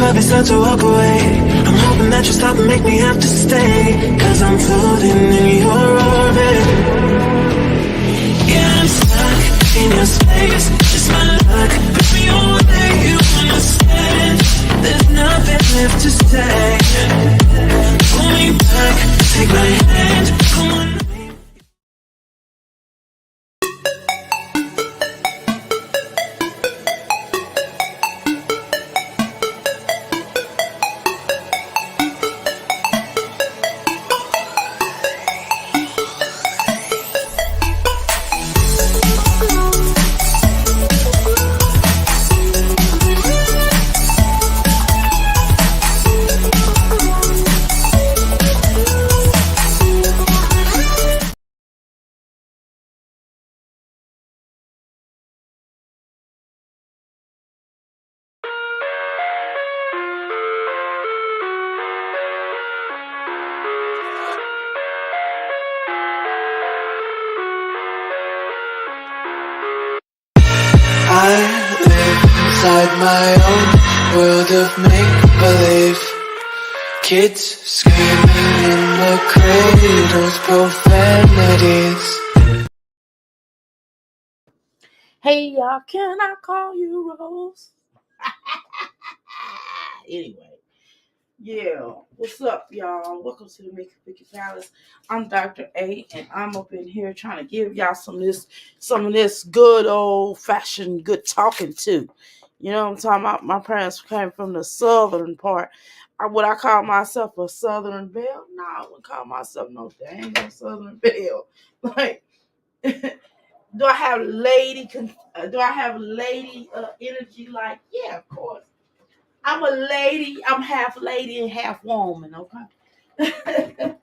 probably start to walk away. I'm hoping that you stop and make me have to stay, 'cause I'm floating in your orbit. Yeah, I'm stuck in your space. It's my luck, push me away, you understand. There's nothing left to say. Pull me back, take my hand, come on. I live inside my own world of make-believe. Kids screaming in the cradles, profanities. Hey y'all, can I call you Rose? Anyway, yeah, what's up, y'all? Welcome to the Mickey Picky Palace. I'm Dr. A, and I'm up in here trying to give y'all some of this good old fashioned good talking to. You know what I'm talking about? My parents came from the southern part. Would I call myself a southern belle? No, I wouldn't call myself no dang southern belle. Like, do I have lady energy? Like, yeah, of course. I'm a lady. I'm half lady and half woman. Okay.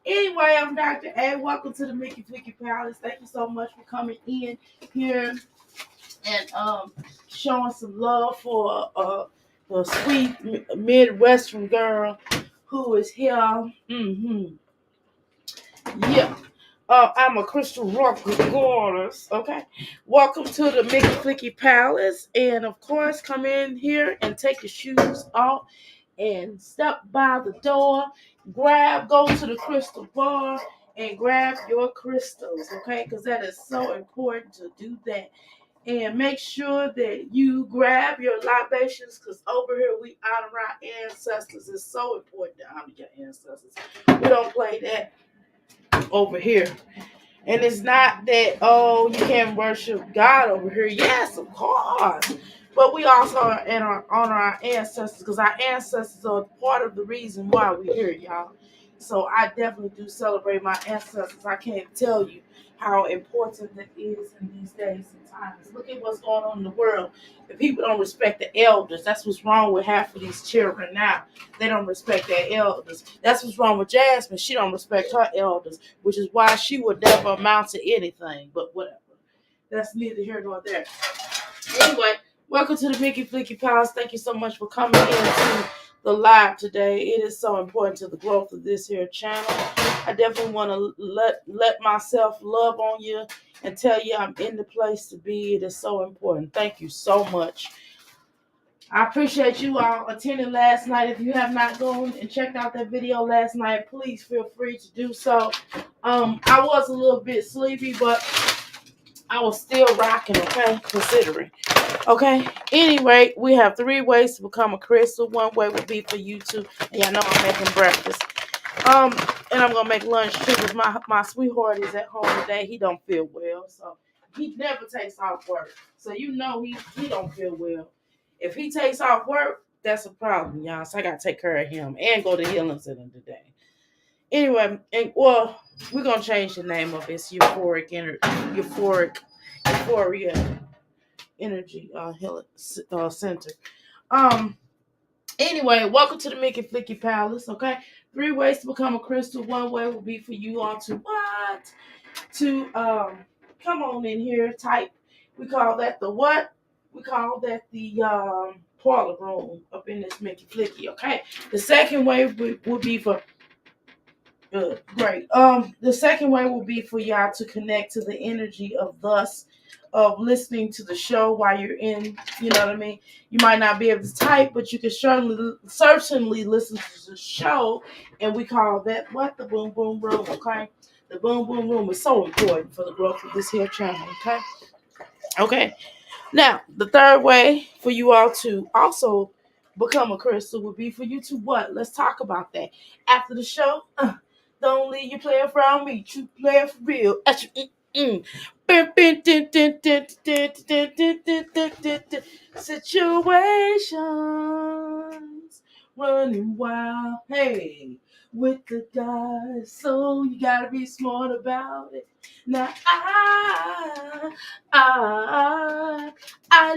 Anyway, I'm Dr. A. Welcome to the Mickey Picky Palace. Thank you so much for coming in here and showing some love for a sweet Midwestern girl who is here. Yeah. I'm a Crystal Rock Goddess. Okay. Welcome to the Mickey Flicky Palace. And of course, come in here and take your shoes off and step by the door. Go to the crystal bar and grab your crystals. Okay. Because that is so important to do that. And make sure that you grab your libations, because over here we honor our ancestors. It's so important to honor your ancestors. We don't play that over here. And it's not that, oh, you can't worship God over here. Yes, of course. But we also honor our ancestors, because our ancestors are part of the reason why we're here, y'all. So I definitely do celebrate my ancestors. I can't tell you how important that is in these days and times. Look at what's going on in the world. If people don't respect the elders, that's what's wrong with half of these children now. They don't respect their elders. That's what's wrong with Jasmine. She don't respect her elders, which is why she would never amount to anything. But whatever. That's neither here nor there. Anyway, welcome to the Mickey Flicky Palace. Thank you so much for coming in to the live today. It is so important to the growth of this here channel. I definitely want to let myself love on you and tell you I'm in the place to be. It is so important. Thank you so much. I appreciate you all attending last night. If you have not gone and checked out that video last night, please feel free to do so. I was a little bit sleepy, but I was still rocking, okay, considering. Okay, anyway, we have 3 ways to become a crystal. 1 way would be for you to, and y'all know I'm making breakfast. And I'm gonna make lunch too, because my sweetheart is at home today. He don't feel well, so he never takes off work. So you know he don't feel well. If he takes off work, that's a problem, y'all. So I gotta take care of him and go to Healing Center today. Anyway, we're gonna change the name of it. It's Euphoria Energy Healing Center. Anyway, welcome to the Mickey Flicky Palace. Okay, 3 ways to become a crystal. 1 way will be for you all to come on in here, type. We call that the what? We call that the parlor room up in this Mickey Flicky. Okay, the second way would be for great. The second way will be for y'all to connect to the energy of thus of listening to the show while you're in, you know what I mean? You might not be able to type, but you can certainly listen to the show. And we call that what? The Boom Boom Room, okay? The Boom Boom Room is so important for the growth of this here channel, okay? Okay. Now, the third way for you all to also become a crystal would be for you to what? Let's talk about that. After the show, don't leave your player from me. True player for real. Situations running wild. Hey, with the guys. So you gotta be smart about it. Now I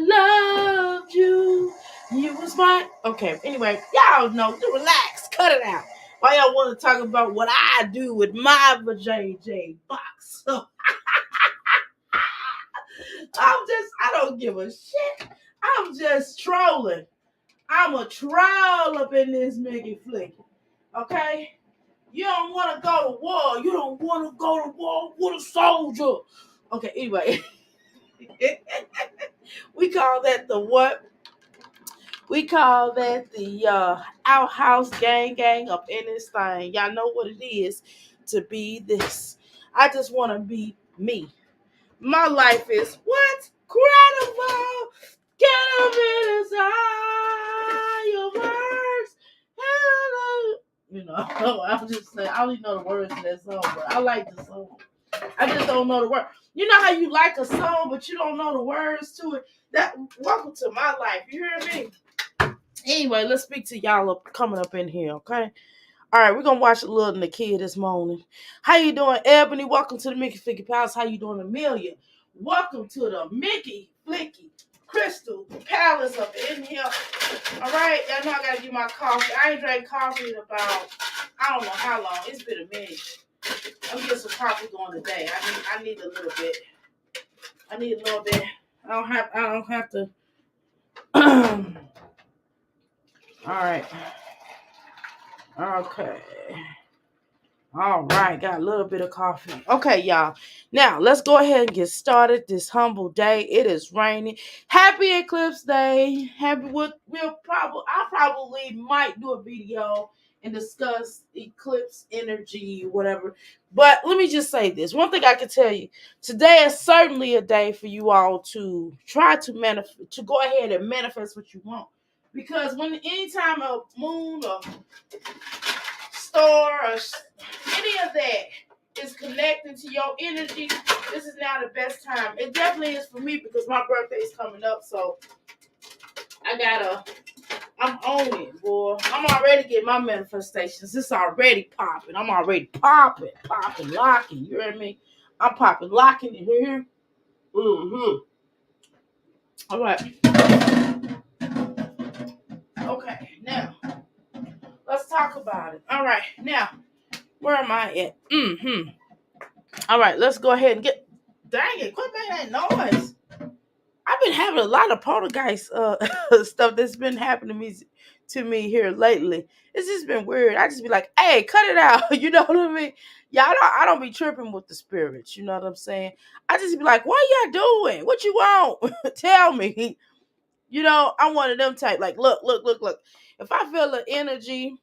loved you. You was my okay. Anyway, y'all know to relax. Cut it out. Why y'all want to talk about what I do with my JJ box? So I don't give a shit. I'm just trolling. I'm a troll up in this Mickey Flick. Okay? You don't want to go to war. You don't want to go to war with a soldier. Okay, anyway. We call that the what? We call that the outhouse gang up in this thing. Y'all know what it is to be this. I just want to be me. My life is what? Credible. Get up in inside your words. Hello. You know, I'm just saying, I don't even know the words to that song, but I like the song. I just don't know the word. You know how you like a song, but you don't know the words to it? That welcome to my life. You hear me? Anyway, let's speak to y'all coming up in here, okay? All right, we're gonna watch a little Nika this morning. How you doing, Ebony? Welcome to the Mickey Flicky Palace. How you doing, Amelia? Welcome to the Mickey Flicky Crystal Palace up in here. All right, y'all know I gotta get my coffee. I ain't drank coffee in about I don't know how long. It's been a minute. I'm getting some coffee going today. I need a little bit. I need a little bit. I don't have to. All right. Okay. All right. Got a little bit of coffee. Okay, y'all. Now, let's go ahead and get started this humble day. It is raining. Happy Eclipse Day. I probably might do a video and discuss eclipse energy, whatever. But let me just say this. One thing I can tell you. Today is certainly a day for you all to try to go ahead and manifest what you want. Because anytime a moon or star or any of that is connecting to your energy, this is now the best time. It definitely is for me because my birthday is coming up, so I'm on it, boy. I'm already getting my manifestations. It's already popping. I'm already popping, locking. You hear me? I'm popping, locking in here. Mm-hmm. All right. Okay, now let's talk about it. All right, now where am I at? Mm-hmm. All right, let's go ahead and get. Dang it! Quit making that noise. I've been having a lot of poltergeist stuff that's been happening to me here lately. It's just been weird. I just be like, "Hey, cut it out." You know what I mean? Yeah, I don't be tripping with the spirits. You know what I'm saying? I just be like, "What y'all doing? What you want? Tell me." You know, I'm one of them type. Like, look. If I feel energy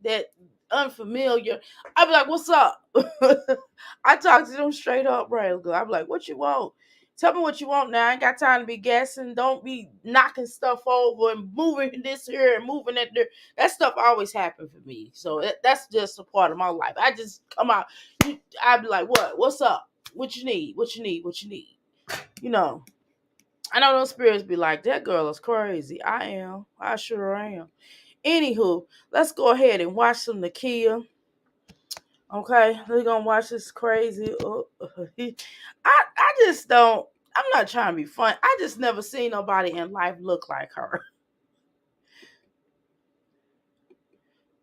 that unfamiliar, I be like, "What's up?" I talk to them straight up, right? I be like, "What you want? Tell me what you want now. I ain't got time to be guessing. Don't be knocking stuff over and moving this here and moving that there. That stuff always happen for me. So that's just a part of my life. I just come out. I be like, "What? What's up? What you need? What you need? What you need?" You know. I know those spirits be like, that girl is crazy. I am. I sure am. Anywho, let's go ahead and watch some Nakia. Okay, we're gonna watch this crazy. I just don't. I'm not trying to be fun. I just never seen nobody in life look like her.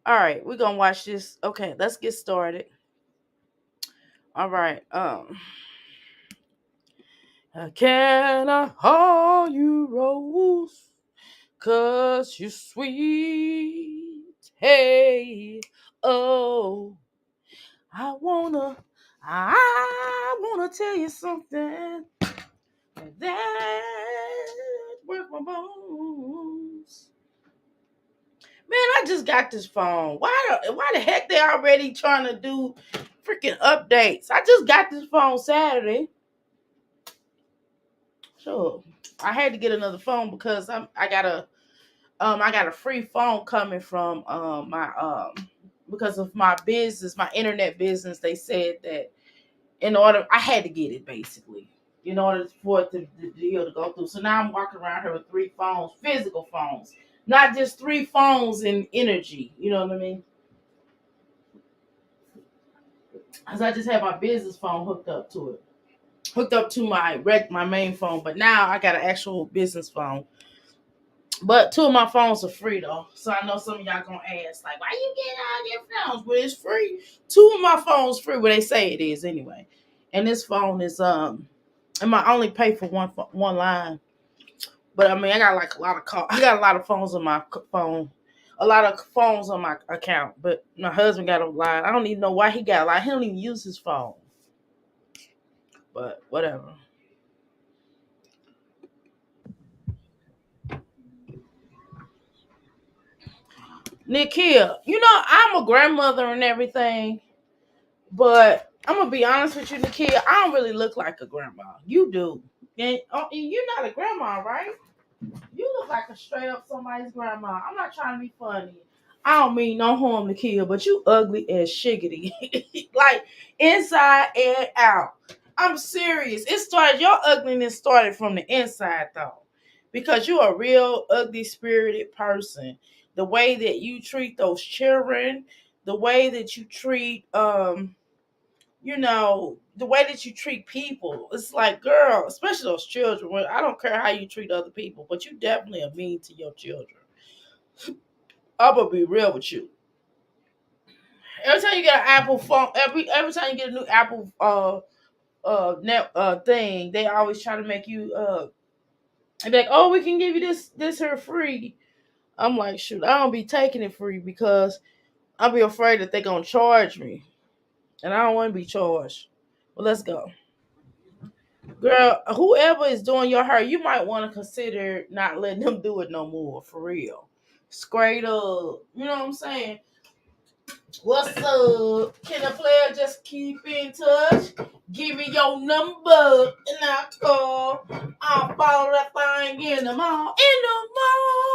All right, we're gonna watch this. Okay, let's get started. All right. Can I call you Rose? 'Cause you're sweet. Hey, oh, I wanna I wanna tell you something that work my bones. Man, I just got this phone. Why the heck they already trying to do freaking updates? I just got this phone Saturday. Sure. I had to get another phone because I got a free phone coming from my because of my business, my internet business. They said that in order I had to get it basically in order for it to, the deal to go through. So now I'm walking around here with three phones, physical phones, not just three phones in energy. You know what I mean? Because I just had my business phone hooked up to my main phone. But now I got an actual business phone. But two of my phones are free though, so I know some of y'all gonna ask like, "Why you getting all your phones?" But it's free. Two of my phones free. Well, they say it is anyway. And this phone is and I only pay for one line. But I mean, I got like a lot of I got a lot of phones on my phone, a lot of phones on my account. But my husband got a line. I don't even know why he got a line. He don't even use his phone. But whatever. Nikia, you know I'm a grandmother and everything, but I'm gonna be honest with you, Nikia. I don't really look like a grandma. You do, and you're not a grandma, right? You look like a straight up somebody's grandma. I'm not trying to be funny. I don't mean no harm to kill, but you ugly as shiggity. Like inside and out. I'm serious. Your ugliness started from the inside though. Because you're a real ugly spirited person. The way that you treat those children, the way that you treat the way that you treat people, it's like, girl, especially those children. I don't care how you treat other people, but you definitely are mean to your children. I'm gonna be real with you. Every time you get an Apple phone, every time you get a new Apple net thing, they always try to make you and be like, oh, we can give you this here free. I'm like, shoot, I don't be taking it free because I'll be afraid that they're gonna charge me, and I don't want to be charged. Well, let's go. Girl, whoever is doing your hair, you might want to consider not letting them do it no more, for real. Straight up. You know what I'm saying? What's up? Can a player just keep in touch? Give me your number and I'll call. I'll follow that thing in the mall. In the mall.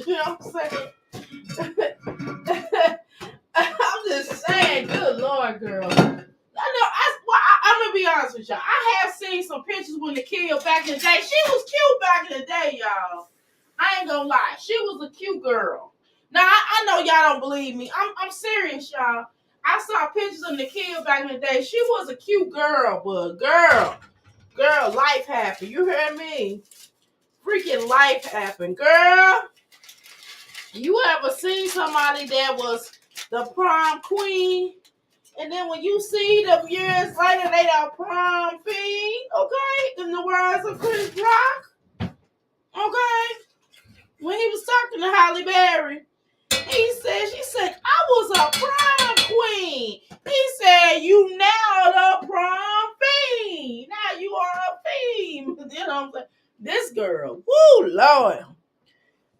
You know what I'm saying? I'm just saying, good Lord, girl. I'm gonna be honest with y'all. I have seen some pictures when the kid back in the day. She was cute back in the day, y'all. I ain't gonna lie. She was a cute girl. Now I know y'all don't believe me. I'm serious, y'all. I saw pictures of the kid back in the day. She was a cute girl, but girl, life happened. You heard me? Freaking life happened, girl. You ever seen somebody that was the prom queen? And then when you see them years later, they are prom fiend, okay? In the words of Chris Rock, okay? When he was talking to Halle Berry, she said, I was a prom queen. He said, you now the prom fiend. Now you are a fiend. You know what I'm saying? This girl, woo, Lord.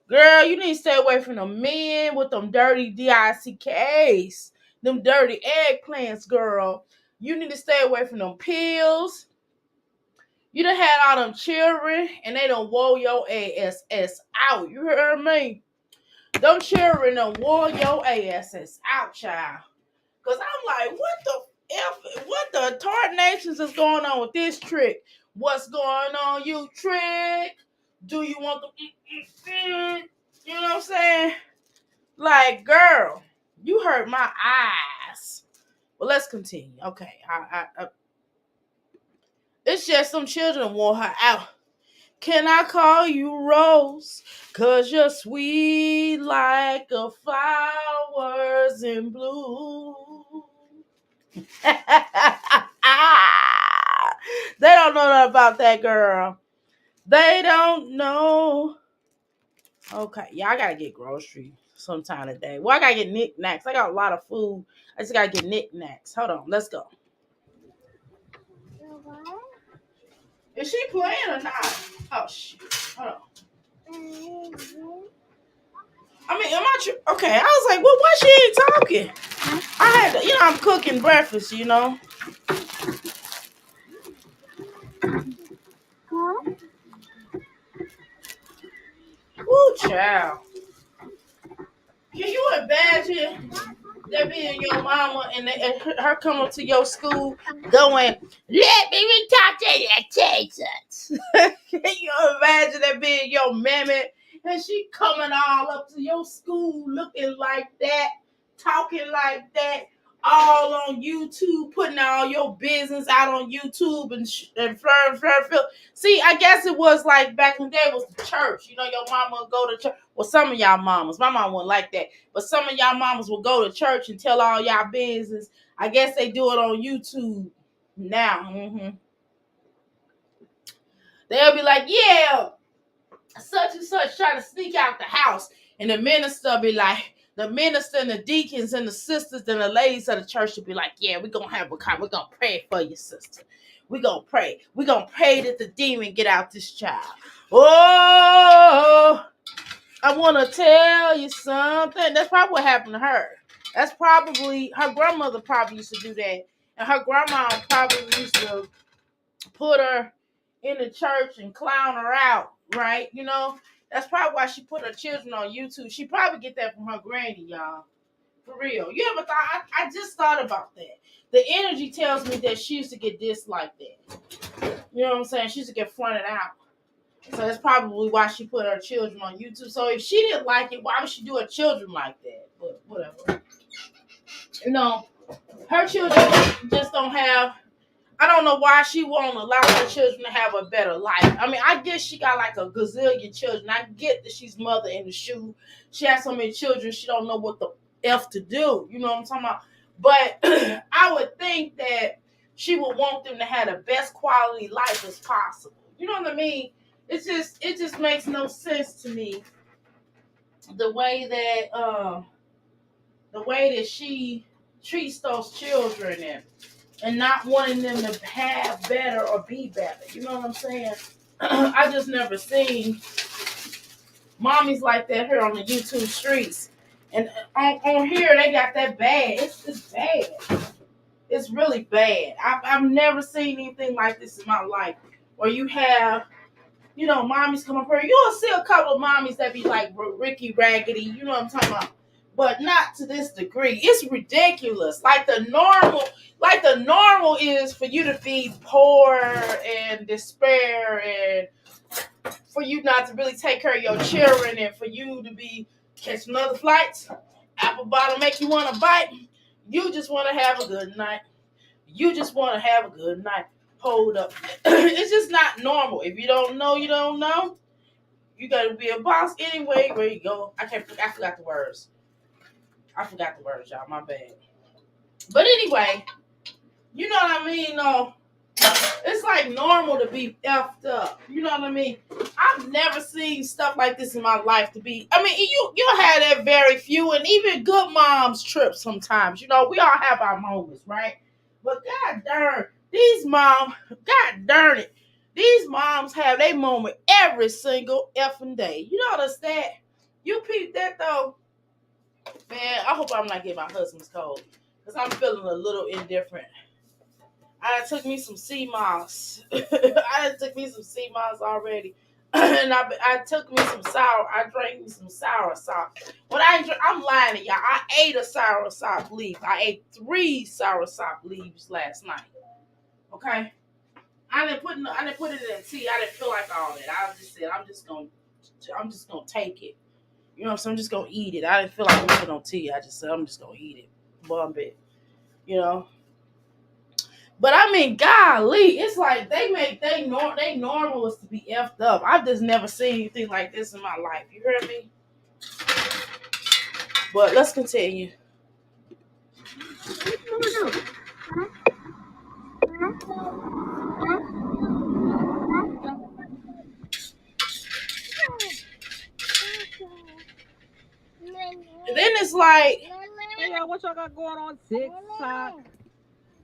Girl, you need to stay away from the men with them dirty DICKs. Them dirty eggplants, girl. You need to stay away from them pills. You done had all them children and they done wore your ass out. You heard me? Them children done wore your ass out, child. Cause I'm like, what the tarnations is going on with this trick? What's going on, you trick? Do you want the you know what I'm saying? Like, girl, you hurt my eyes. Well, let's continue. Okay, it's just some children wore her out. Can I call you Rose? Cause you're sweet like a flowers in bloom. They don't know nothing about that girl. They don't know. Okay, yeah, I gotta get groceries sometime today. Well, I gotta get knickknacks. I got a lot of food. I just gotta get knickknacks. Hold on, let's go. Is she playing or not? Oh shit. Hold on. I mean, am I okay? I was like, well, why she ain't talking? I had to, I'm cooking breakfast, Ooh, child. Can you imagine that being your mama and her coming to your school going, let me talk to you, Texas. Can you imagine that being your mammy and she coming all up to your school looking like that, talking like that, all on YouTube, putting all your business out on YouTube and flirt. See, I guess it was like back in the day, it was the church. Your mama would go to church. Well, some of y'all mamas, my mom wasn't like that, but some of y'all mamas will go to church and tell all y'all business. I guess they do it on YouTube now. They'll be like, yeah, such and such trying to sneak out the house. And the minister be like, the minister and the deacons and the sisters and the ladies of the church will be like, yeah, we're going to have a we're going to pray for your sister. We're going to pray. We're going to pray that the demon get out this child. Oh, I want to tell you something. That's probably what happened to her. That's probably, her grandmother probably used to do that. And her grandma probably used to put her in the church and clown her out, right? That's probably why she put her children on YouTube. She probably get that from her granny, y'all. For real. You ever thought, I just thought about that. The energy tells me that she used to get disliked that. You know what I'm saying? She used to get fronted out. So that's probably why she put her children on YouTube. So if she didn't like it, why would she do her children like that? But whatever. Her children just don't have, I don't know why she won't allow her children to have a better life. I mean, I guess she got like a gazillion children. I get that she's mother in the shoe. She has so many children, she don't know what the F to do. You know what I'm talking about? But I would think that she would want them to have the best quality life as possible. You know what I mean? It just makes no sense to me the way that she treats those children and not wanting them to have better or be better. You know what I'm saying? I just never seen mommies like that here on the YouTube streets. And on here, they got that bad. It's bad. It's really bad. I've never seen anything like this in my life where you have, mommies come up here. You'll see a couple of mommies that be like Ricky Raggedy. You know what I'm talking about? But not to this degree. It's ridiculous. Like the normal is for you to be poor and despair and for you not to really take care of your children and for you to be catching other flights. Apple bottom make you want to bite. You just want to have a good night. You just want to have a good night. Hold up. It's just not normal. If you don't know, you don't know. You got to be a boss anyway. Where you go? I forgot the words. Y'all. My bad. But anyway, you know what I mean? No, it's like normal to be effed up. You know what I mean? I've never seen stuff like this in my life to be. I mean, you'll have that very few, and even good moms trip sometimes. We all have our moments, right? But god darn, god darn it, these moms have their moment every single effing day. You notice that? You peep that though? Man, I hope I'm not getting my husband's cold. Because I'm feeling a little indifferent. I took me some sea moss. I took me some sea moss already. And I took me some I drank me some soursop. I'm lying to y'all. I ate a soursop leaf. I ate 3 soursop leaves last night. Okay? I didn't put it in tea. I didn't feel like all that. I just said I'm just gonna take it. You know what I'm saying? I'm just gonna eat it. I didn't feel like putting on tea. I just said I'm just gonna eat it. Bump it. But I mean, golly, it's like they normal is to be effed up. I've just never seen anything like this in my life. You heard me? But let's continue. And then it's like, Hey, y'all, what y'all got going on TikTok?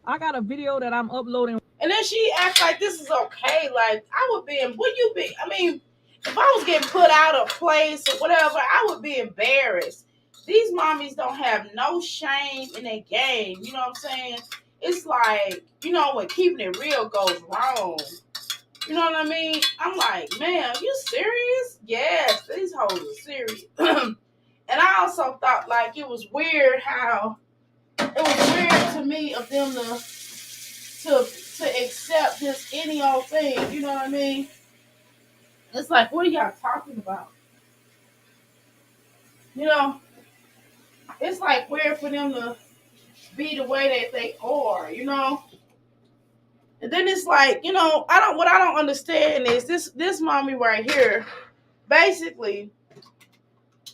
I got a video that I'm uploading. And then she acts like this is okay. Like, I would be, would you be, I mean, if I was getting put out of place or whatever, I would be embarrassed. These mommies don't have no shame in their game. You know what I'm saying? It's like, you know, when keeping it real goes wrong. You know what I mean? I'm like, man, are you serious? Yes, these hoes are serious. And I also thought, like, it was weird how, it was weird to me of them to accept this any old thing. You know what I mean? It's like, what are y'all talking about? You know, it's like weird for them to be the way that they are, you know? And then it's like, you know, what I don't understand is this mommy right here, basically,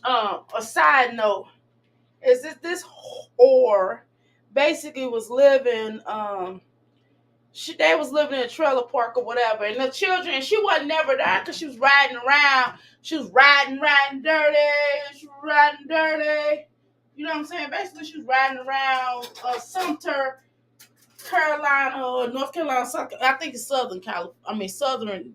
a side note, is this whore basically was living, they was living in a trailer park or whatever, and the children, she wasn't never there because she was riding around. She was riding dirty. She was riding dirty. You know what I'm saying? Basically, she was riding around Sumter, Carolina, or North Carolina. I think it's Southern California. I mean, Southern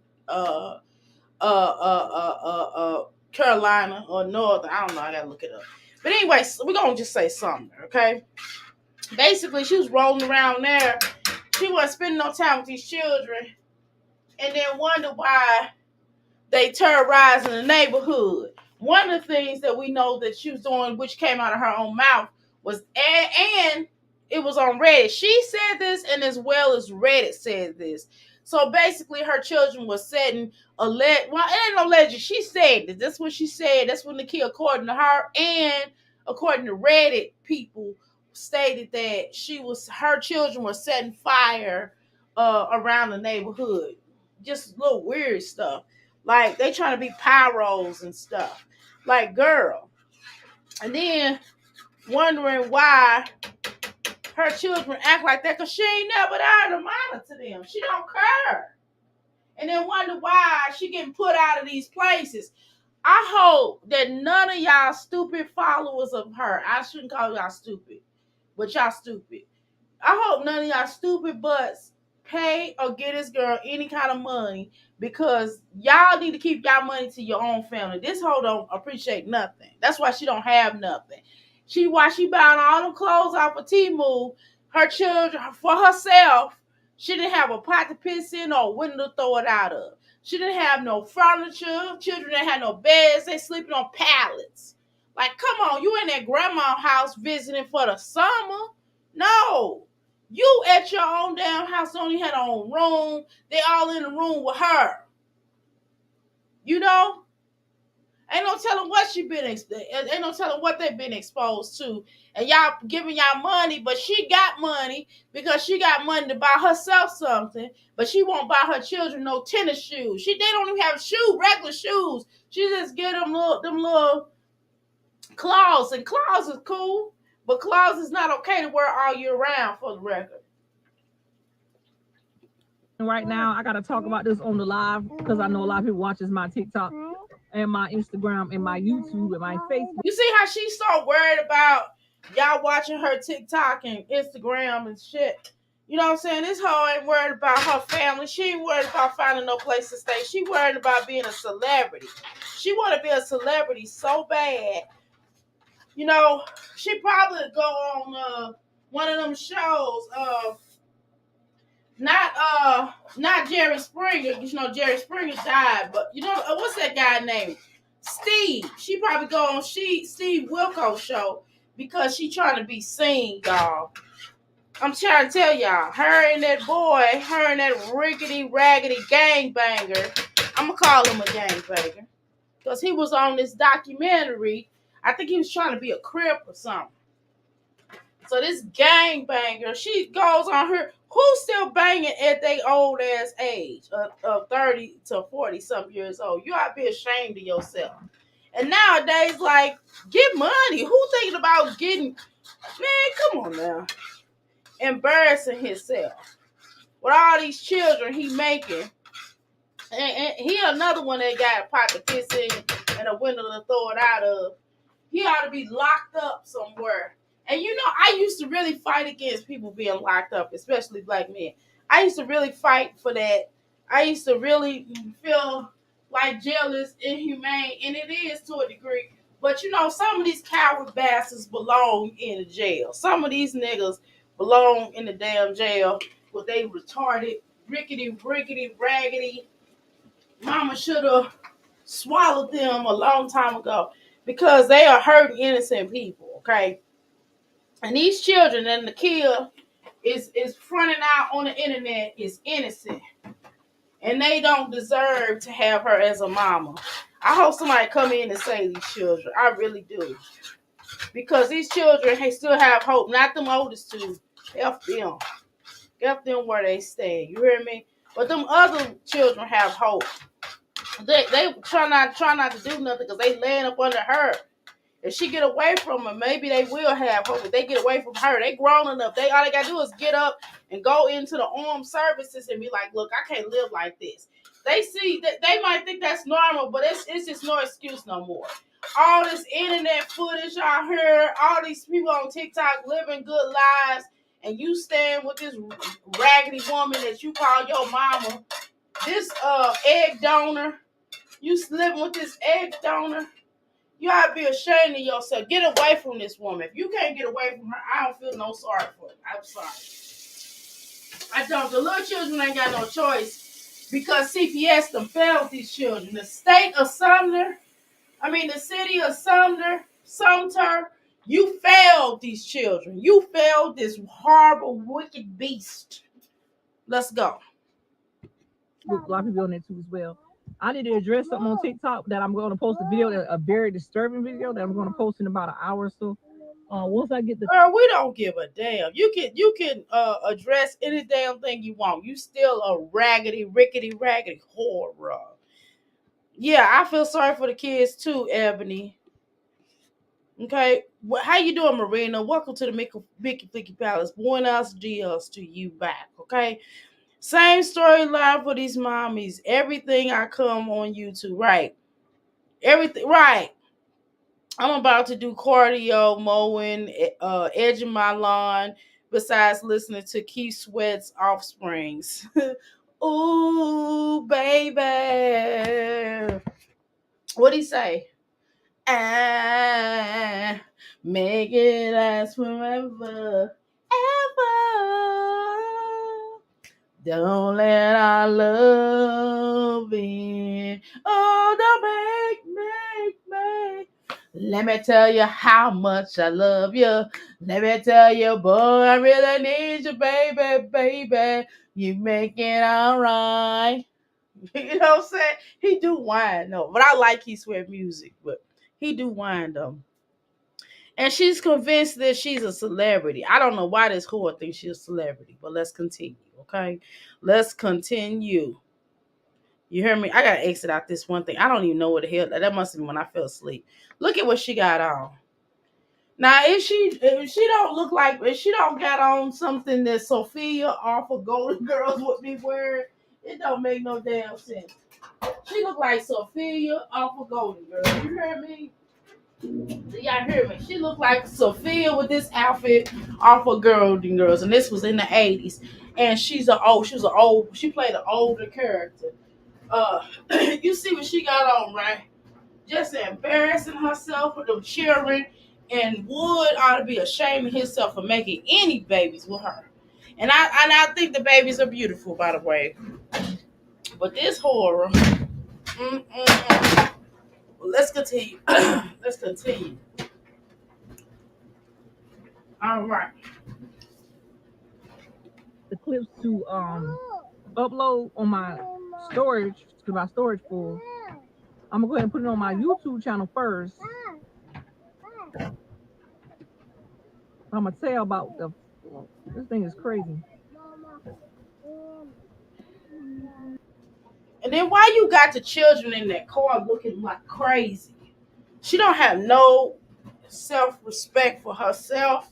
Carolina or Northern. I don't know. I gotta look it up. But anyway, we're gonna just say Sumter, okay? Basically, she was rolling around there. She wasn't spending no time with these children, and then wonder why they terrorizing the neighborhood. One of the things that we know that she was doing, which came out of her own mouth, was, and it was on Reddit. She said this, and as well as Reddit said this. So basically, her children were setting well, it ain't no legend. She said this. That's what she said. That's when the kid, according to her, and according to Reddit people, stated that her children were setting fire around the neighborhood. Just little weird stuff. Like, they trying to be pyros and stuff. Like, girl. And then wondering why her children act like that, because she ain't never there to monitor them. She don't care. And then wonder why she getting put out of these places. I hope that none of y'all stupid followers of her, I shouldn't call y'all stupid, but y'all stupid. I hope none of y'all stupid butts pay or get this girl any kind of money, because y'all need to keep y'all money to your own family. This hoe don't appreciate nothing. That's why she don't have nothing. Why she buying all them clothes off of Temu, her children, for herself. She didn't have a pot to piss in or a window to throw it out of. She didn't have no furniture. Children didn't have no beds. They sleeping on pallets. Like, come on, you in that grandma's house visiting for the summer? No. You at your own damn house only had her own room. They all in the room with her. You know? Ain't no telling what ain't no telling what they've been exposed to. And y'all giving y'all money, but she got money because she got money to buy herself something, but she won't buy her children no tennis shoes. They don't even have regular shoes. She just get them little claws, and claws is cool, but claws is not okay to wear all year round, for the record. Right now, I gotta talk about this on the live because I know a lot of people watches my TikTok and my Instagram and my YouTube and my Facebook. You see how she's so worried about y'all watching her TikTok and Instagram and shit. You know what I'm saying? This hoe ain't worried about her family. She ain't worried about finding no place to stay. She worried about being a celebrity. She want to be a celebrity so bad. You know, she probably go on one of them shows. Not Jerry Springer. You know, Jerry Springer died, but you know what's that guy named? Steve. She probably go on Steve Wilkos show because she trying to be seen, y'all. I'm trying to tell y'all, her and that rickety raggedy gangbanger. I'm gonna call him a gangbanger because he was on this documentary. I think he was trying to be a Crip or something. So this gangbanger, she goes on her. Who's still banging at their old ass age of 30 to 40 some years old? You ought to be ashamed of yourself. And nowadays, like, get money. Who thinking about getting? Man, come on now. Embarrassing himself with all these children he making. And he another one that got a pot to piss in and a window to throw it out of. He ought to be locked up somewhere. And I used to really fight against people being locked up, especially black men. I used to really fight for that. I used to really feel like jail is inhumane, and it is to a degree. But some of these coward bastards belong in the jail. Some of these niggas belong in the damn jail, but they retarded, rickety, rickety, raggedy. Mama should have swallowed them a long time ago because they are hurting innocent people. Okay, and these children and the kid is fronting out on the internet is innocent, and they don't deserve to have her as a mama. I hope somebody come in and save these children. I really do, because these children still have hope. Not them oldest two. F them. F them where they stay. You hear me? But them other children have hope. They try not to do nothing because they laying up under her. If she get away from them, maybe they will have hope. If they get away from her, they grown enough. All they gotta do is get up and go into the armed services and be like, "Look, I can't live like this." They see that they might think that's normal, but it's just no excuse no more. All this internet footage out here, all these people on TikTok living good lives, and you stand with this raggedy woman that you call your mama, this egg donor. You living with this egg donor. You ought to be ashamed of yourself. Get away from this woman. If you can't get away from her, I don't feel no sorry for it. I'm sorry. I don't. The little children ain't got no choice because CPS done failed these children. The city of Sumter, you failed these children. You failed this horrible, wicked beast. Let's go. A lot of people on there too as well. I need to address something on TikTok that I'm going to post a video, a very disturbing video that I'm going to post in about an hour or so. Once I get the Girl, we don't give a damn. You can address any damn thing you want. You still a raggedy, rickety, raggedy horror. Yeah, I feel sorry for the kids too, Ebony. Okay, how you doing, Marina? Welcome to the Mickey Flicky Palace. Buenos dias to you back. Okay. Same storyline for these mommies. Everything I come on YouTube, right? Everything, right? I'm about to do cardio, mowing, edging my lawn. Besides listening to Keith Sweat's Offsprings. Ooh, baby. What'd he say? I make it last forever, ever. Don't let our love in. Oh, don't make. Let me tell you how much I love you. Let me tell you, boy, I really need you, baby. You make it all right. You know what I'm saying? He do whine though, but I like Keith Sweat music, but he do whine though. And she's convinced that she's a celebrity. I don't know why this whore thinks she's a celebrity, but let's continue, okay? Let's continue. You hear me? I gotta exit out this one thing. I don't even know what the hell that must have been when I fell asleep. Look at what she got on. Now, if she don't got on something that Sophia off of Golden Girls would be wearing, it don't make no damn sense. She look like Sophia off of Golden Girls. You hear me? Y'all hear me? She looked like Sophia with this outfit off of Golden Girls, and this was in the 80s. And she played an older character. You see what she got on, right? Just embarrassing herself with them children, and Wood ought to be ashamed of himself for making any babies with her. And I think the babies are beautiful, by the way. But this horror. Let's continue. Let's continue. All right. the clips to upload on my storage because my storage full. I'm gonna go ahead and put it on my YouTube channel first. I'm gonna tell about this thing is crazy. And then why you got the children in that car looking like crazy? She don't have no self-respect for herself,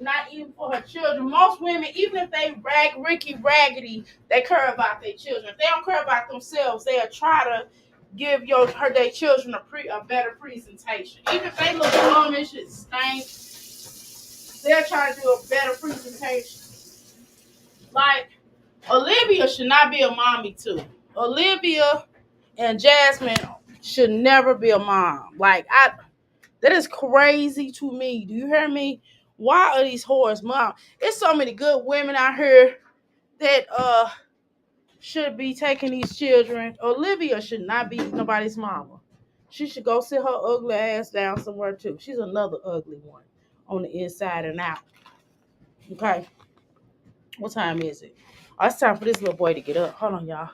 not even for her children. Most women, even if they raggedy, they care about their children. If they don't care about themselves, they'll try to give their children a better presentation. Even if they look blumish and stink, they're trying to do a better presentation. Like, Olivia should not be a mommy too. Olivia and Jasmine should never be a mom. Like, that is crazy to me. Do you hear me? Why are these whores mom? There's so many good women out here that should be taking these children. Olivia should not be nobody's mama. She should go sit her ugly ass down somewhere too. She's another ugly one on the inside and out. Okay. What time is it? Oh, it's time for this little boy to get up. Hold on, y'all.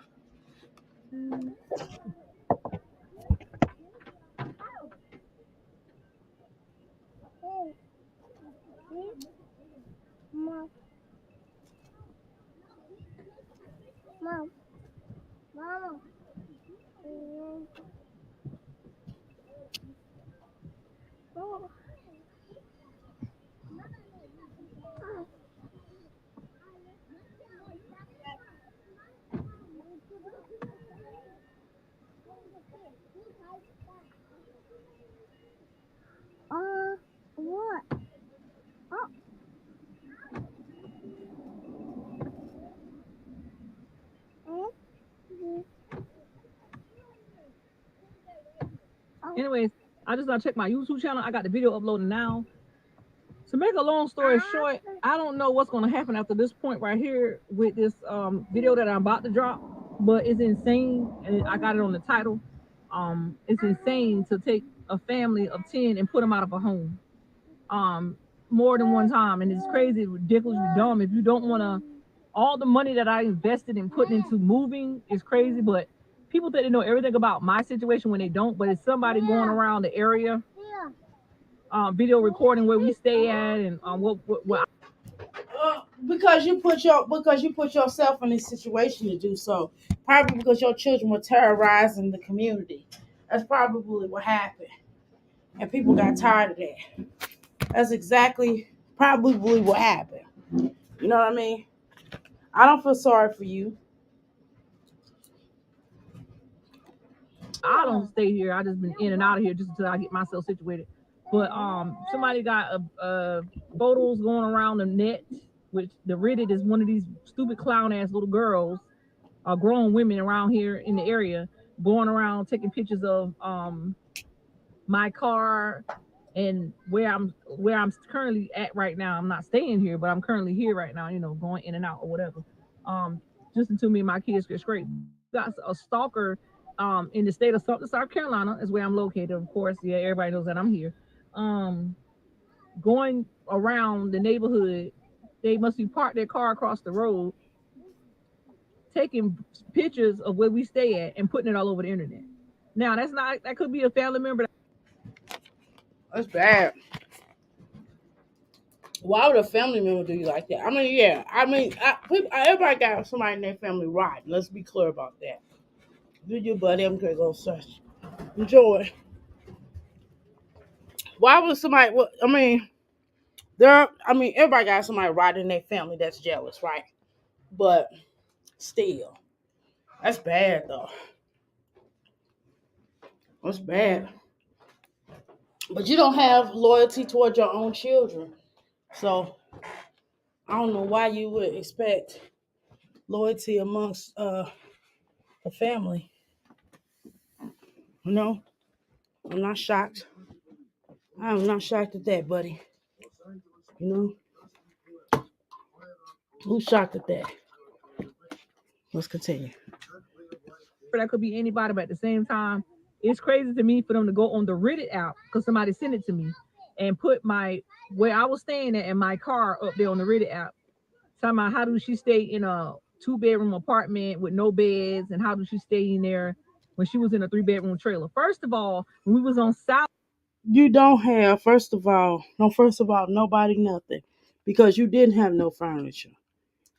Anyways, I just gotta check my YouTube channel. I got the video uploading now. To make a long story short, I don't know what's gonna happen after this point right here with this video that I'm about to drop, but it's insane, and I got it on the title. It's insane to take a family of 10 and put them out of a home, more than one time, and it's crazy, ridiculously dumb. If you don't want to, all the money that I invested in putting into moving is crazy, but people think they know everything about my situation when they don't. But it's somebody going around the area, video recording where we stay at, and what Because you put yourself in this situation to do so. Probably because your children were terrorizing the community. That's probably what happened. And people got tired of that. That's exactly probably what happened. You know what I mean? I don't feel sorry for you. I don't stay here. I just been in and out of here just until I get myself situated. But somebody got photos going around the net, which the Reddit is one of these stupid clown ass little girls, grown women around here in the area, going around taking pictures of my car and where I'm currently at right now. I'm not staying here, but I'm currently here right now, going in and out or whatever. Just until me and my kids get straight. Got a stalker in the state of South Carolina is where I'm located, of course. Yeah, everybody knows that I'm here. Going around the neighborhood, they must be parked their car across the road, taking pictures of where we stay at and putting it all over the internet. Now, that could be a family member. That's bad. Why would a family member do you like that? I mean, yeah. Everybody got somebody in their family riding. Let's be clear about that. Do you, buddy? I'm gonna go search. Enjoy. Why would somebody? Everybody got somebody riding in their family that's jealous, right? But still, that's bad though. That's bad. But you don't have loyalty towards your own children, so I don't know why you would expect loyalty amongst the family. I'm not shocked. I'm not shocked at that, buddy. Who's shocked at that? Let's continue. That could be anybody, but at the same time, it's crazy to me for them to go on the Reddit app because somebody sent it to me and put where I was staying at in my car up there on the Reddit app. Talking about how do she stay in a 2-bedroom apartment with no beds, and how do she stay in there when she was in a 3-bedroom trailer. First of all, when we was on South, you don't have, first of all, nobody, nothing, because you didn't have no furniture.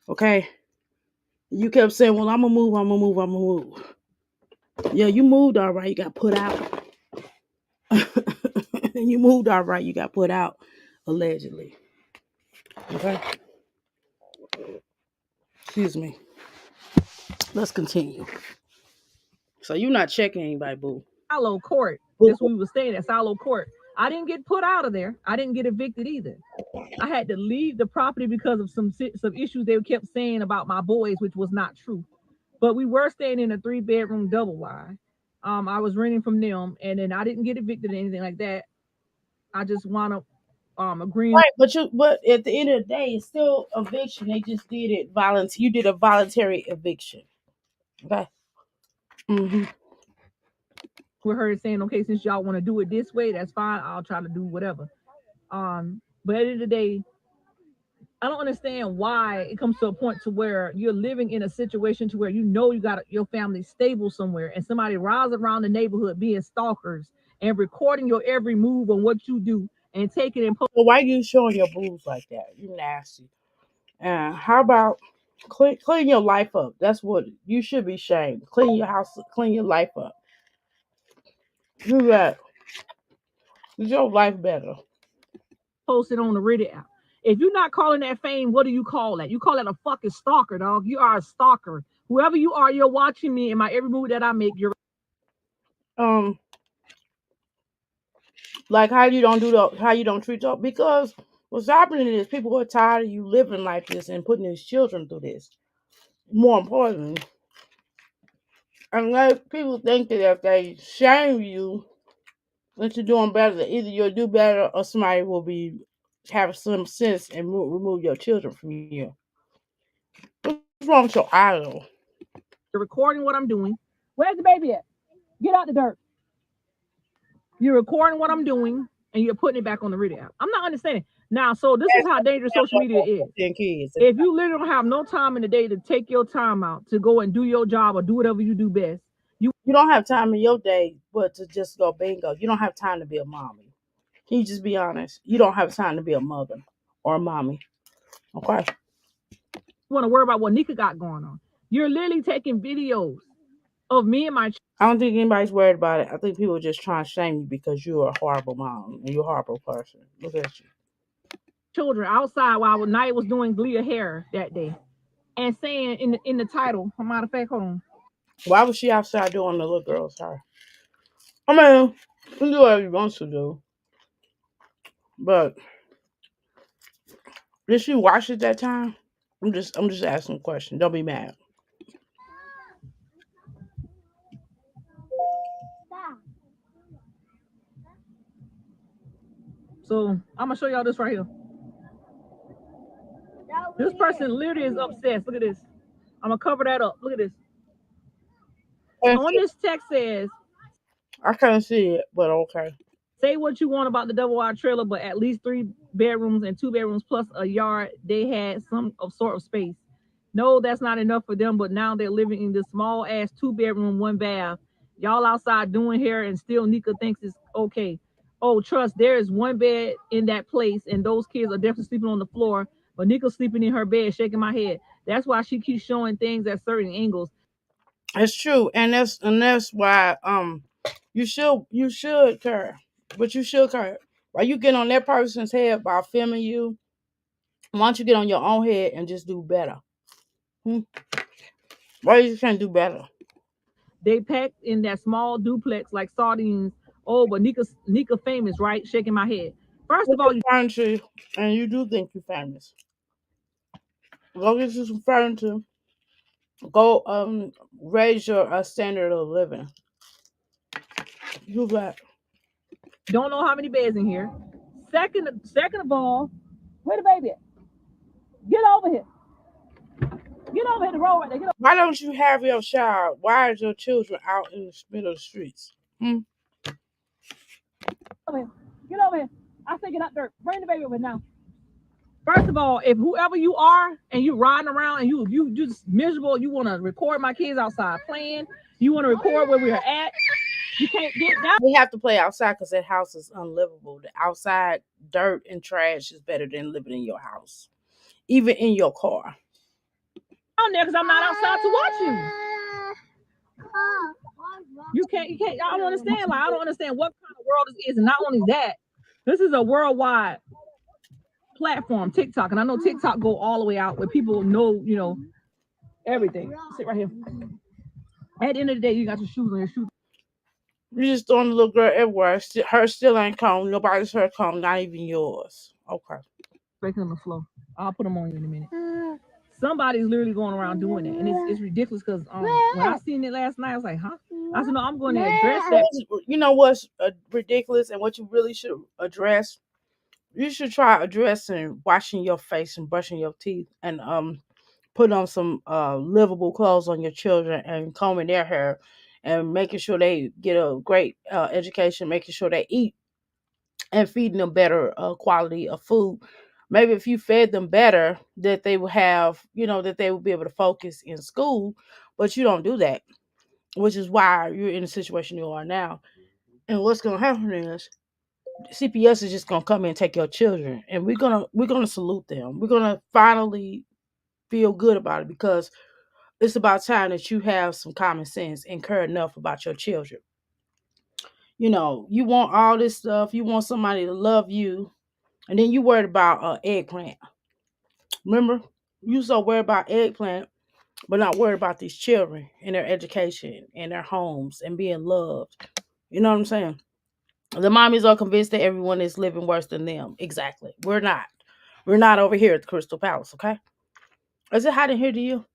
Okay? You kept saying, well, I'm gonna move. Yeah, you moved all right, you got put out. You moved all right, you got put out, allegedly. Okay? Excuse me. Let's continue. So you're not checking anybody, boo. Salo Court. That's where we were staying at, Salo Court. I didn't get put out of there. I didn't get evicted either. I had to leave the property because of some issues they kept saying about my boys, which was not true. But we were staying in a 3-bedroom double wide. I was renting from them, and then I didn't get evicted or anything like that. I just wound up agreeing. Right, but at the end of the day, it's still eviction. They just did it voluntary. You did a voluntary eviction. Okay. Mm-hmm. With her saying, okay, since y'all want to do it this way, that's fine. I'll try to do whatever. But at the end of the day, I don't understand why it comes to a point to where you're living in a situation to where you know you got your family stable somewhere, and somebody rides around the neighborhood being stalkers and recording your every move on what you do and taking and So why you showing your boobs like that? You nasty. And how about clean your life up? That's what you should be shamed. Clean your house, clean your life up. Do that. Get your life better. posted on the Reddit app. If you're not calling that fame, what do you call that? You call that a fucking stalker, dog. You are a stalker. Whoever you are, you're watching me and my every move that I make. You're like how you don't treat your, because what's happening is people are tired of you living like this and putting these children through this. More importantly, and like people think that if they shame you into doing better, that either you'll do better or somebody will be have some sense and remove your children from you. What's wrong with your idol? recording what I'm doing. Where's the baby at? Get out the dirt. You're recording what I'm doing and you're putting it back on the Reddit app. I'm not understanding. Now, so this is how dangerous social media is. If you literally don't have no time in the day to take your time out to go and do your job or do whatever you do best, you don't have time in your day but to just go bingo. You don't have time to be a mommy. Can you just be honest? You don't have time to be a mother or a mommy. Okay. you want to worry about what Nika got going on. You're literally taking videos of me and my I don't think anybody's worried about it. I think people are just trying to shame you because you're a horrible mom and you're a horrible person. Look at you. children outside while Night was doing Glee hair that day and saying in the title, a matter of fact, hold on. Why was she outside doing the little girl's hair? I mean, you can do whatever you want to do. But did she watch it that time? I'm just asking a question. Don't be mad. So I'm gonna show y'all this right here. This person literally is obsessed. Look at this. I'm gonna cover that up. Look at this. On this text says, I can't see it, but okay. Say what you want about the double wide trailer, but at least 3 bedrooms and 2 bedrooms plus a yard, they had some sort of space. No, that's not enough for them, but now they're living in this small ass 2-bedroom, 1 bath. Y'all outside doing hair and still Nika thinks it's okay. Oh, trust, there is 1 bed in that place, and those kids are definitely sleeping on the floor, but Nika's sleeping in her bed, shaking my head. That's why she keeps showing things at certain angles. It's true, and that's why you should care, but you should care. Why you get on that person's head by filming you? Why don't you get on your own head and just do better? Why you can't do better? They packed in that small duplex like sardines. Oh, but Nika famous, right? Shaking my head. First of all, you furniture, and you do think you're famous. Go get you some furniture. Go raise your standard of living. Do that. Don't know how many beds in here. Second of all, where the baby at? Get over here. Get over here, the road right there. Get over. Why don't you have your child? Why is your children out in the middle of the streets? Over here. Get over here. I say get out there. Bring the baby over now. First of all, if whoever you are and you riding around and you just miserable, you want to record my kids outside playing, you want to record where we are at, you can't get down. We have to play outside because that house is unlivable. The outside dirt and trash is better than living in your house, even in your car. On there because I'm not outside to watch you. You can't. I don't understand. Like, I don't understand what kind of world this is. And not only that, this is a worldwide platform, TikTok. And I know TikTok go all the way out where people know, everything. Sit right here. At the end of the day, you got your shoes on your shoes. You just throwing the little girl everywhere. Her still ain't comb. Nobody's her comb, not even yours. Okay. breaking on the floor. I'll put them on you in a minute. Somebody's literally going around doing it, and it's ridiculous because when I seen it last night, I was like, huh? I said, no, I'm going to address that. You know what's ridiculous and what you really should address? You should try addressing washing your face and brushing your teeth and put on some livable clothes on your children and combing their hair and making sure they get a great education, making sure they eat and feeding them better quality of food. Maybe if you fed them better, that they would have, that they would be able to focus in school, but you don't do that, which is why you're in the situation you are now. And what's going to happen is CPS is just going to come in and take your children, and we're gonna salute them. We're gonna finally feel good about it because it's about time that you have some common sense and care enough about your children. You want all this stuff. You want somebody to love you, and then you worried about eggplant. Remember, you so worried about eggplant, but not worried about these children and their education and their homes and being loved. You know what I'm saying? The mommies are convinced that everyone is living worse than them. Exactly. We're not. We're not over here at the Crystal Palace, okay? Is it hot in here to you?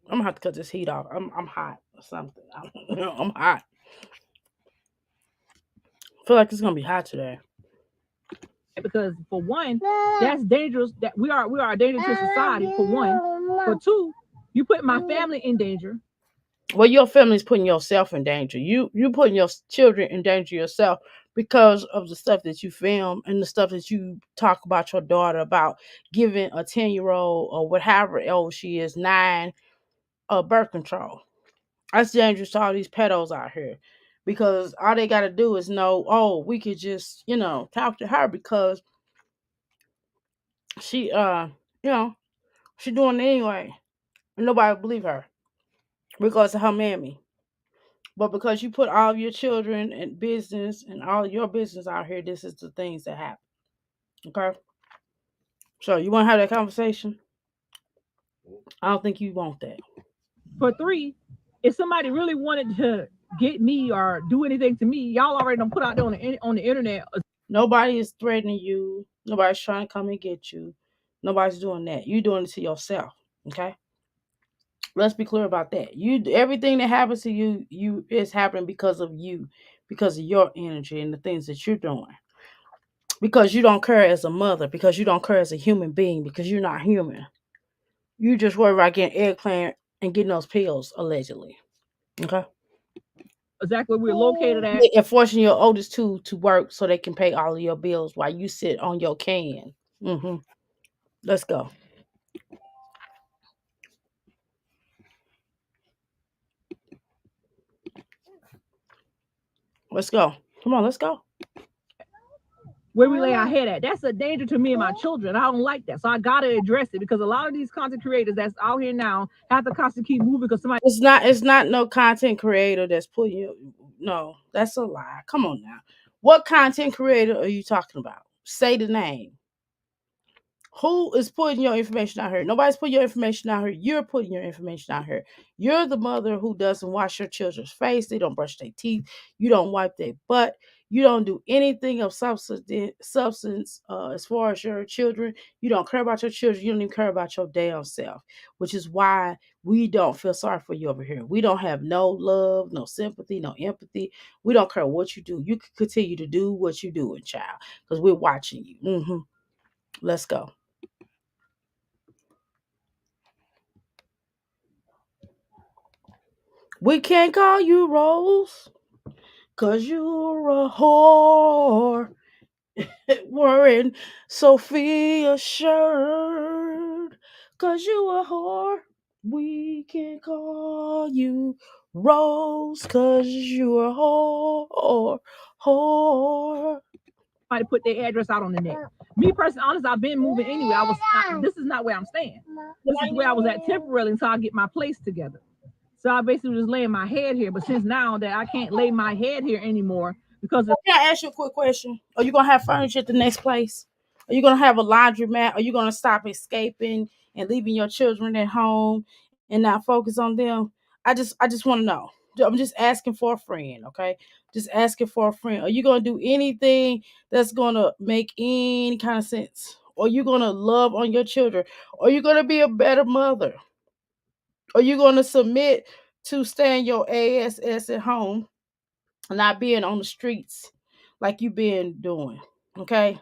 I'm gonna have to cut this heat off. I'm hot or something. I'm hot. I feel like it's gonna be hot today. Because for one, that's dangerous. That we are a danger to society. For one, for two, you put my family in danger. Well, your family's putting yourself in danger. You putting your children in danger yourself because of the stuff that you film and the stuff that you talk about your daughter about giving a 10-year-old or whatever old she is 9 birth control. That's dangerous to all these pedos out here because all they got to do is know, oh, we could just talk to her because she you know she doing it anyway, and nobody will believe her because of her mammy. But because you put all of your children and business and all of your business out here, this is the things that happen. Okay? So you want to have that conversation? I don't think you want that. For three, if somebody really wanted to get me or do anything to me, y'all already done put out there on the internet. Nobody is threatening you. Nobody's trying to come and get you. Nobody's doing that. You're doing it to yourself. Okay? Let's be clear about that. Everything that happens to you is happening because of you, because of your energy and the things that you're doing. Because you don't care as a mother, because you don't care as a human being, because you're not human. You just worry about getting eggplant and getting those pills, allegedly. Okay? Exactly where we're located at. And forcing your oldest two to work so they can pay all of your bills while you sit on your can. Let's go. Let's go. Come on, let's go. Where we lay our head at. That's a danger to me and my children. I don't like that. So I gotta address it because a lot of these content creators that's out here now have to constantly keep moving because somebody It's not no content creator that's putting you. No, that's a lie. Come on now. What content creator are you talking about? Say the name. Who is putting your information out here? Nobody's putting your information out here. You're putting your information out here. You're the mother who doesn't wash your children's face. They don't brush their teeth. You don't wipe their butt. You don't do anything of substance as far as your children. You don't care about your children. You don't even care about your damn self, which is why we don't feel sorry for you over here. We don't have no love, no sympathy, no empathy. We don't care what you do. You can continue to do what you're doing, child, because we're watching you. Let's go. We can't call you Rose, 'cause you're a whore. Wearing Sophia shirt, 'cause you a whore. We can't call you Rose, 'cause you a whore. to put their address out on the net. Me personally, honest, I've been moving anyway. This is not where I'm staying. This is where I was at temporarily until I get my place together. So I basically was laying my head here. But since now that I can't lay my head here anymore because Can I ask you a quick question? Are you gonna have furniture at the next place? Are you gonna have a laundromat? Are you gonna stop escaping and leaving your children at home and not focus on them? I just want to know. I'm just asking for a friend, okay? Just asking for a friend. Are you gonna do anything that's gonna make any kind of sense? Are you gonna love on your children? Are you gonna be a better mother? Are you gonna submit to staying your ass at home, not being on the streets like you've been doing? Okay,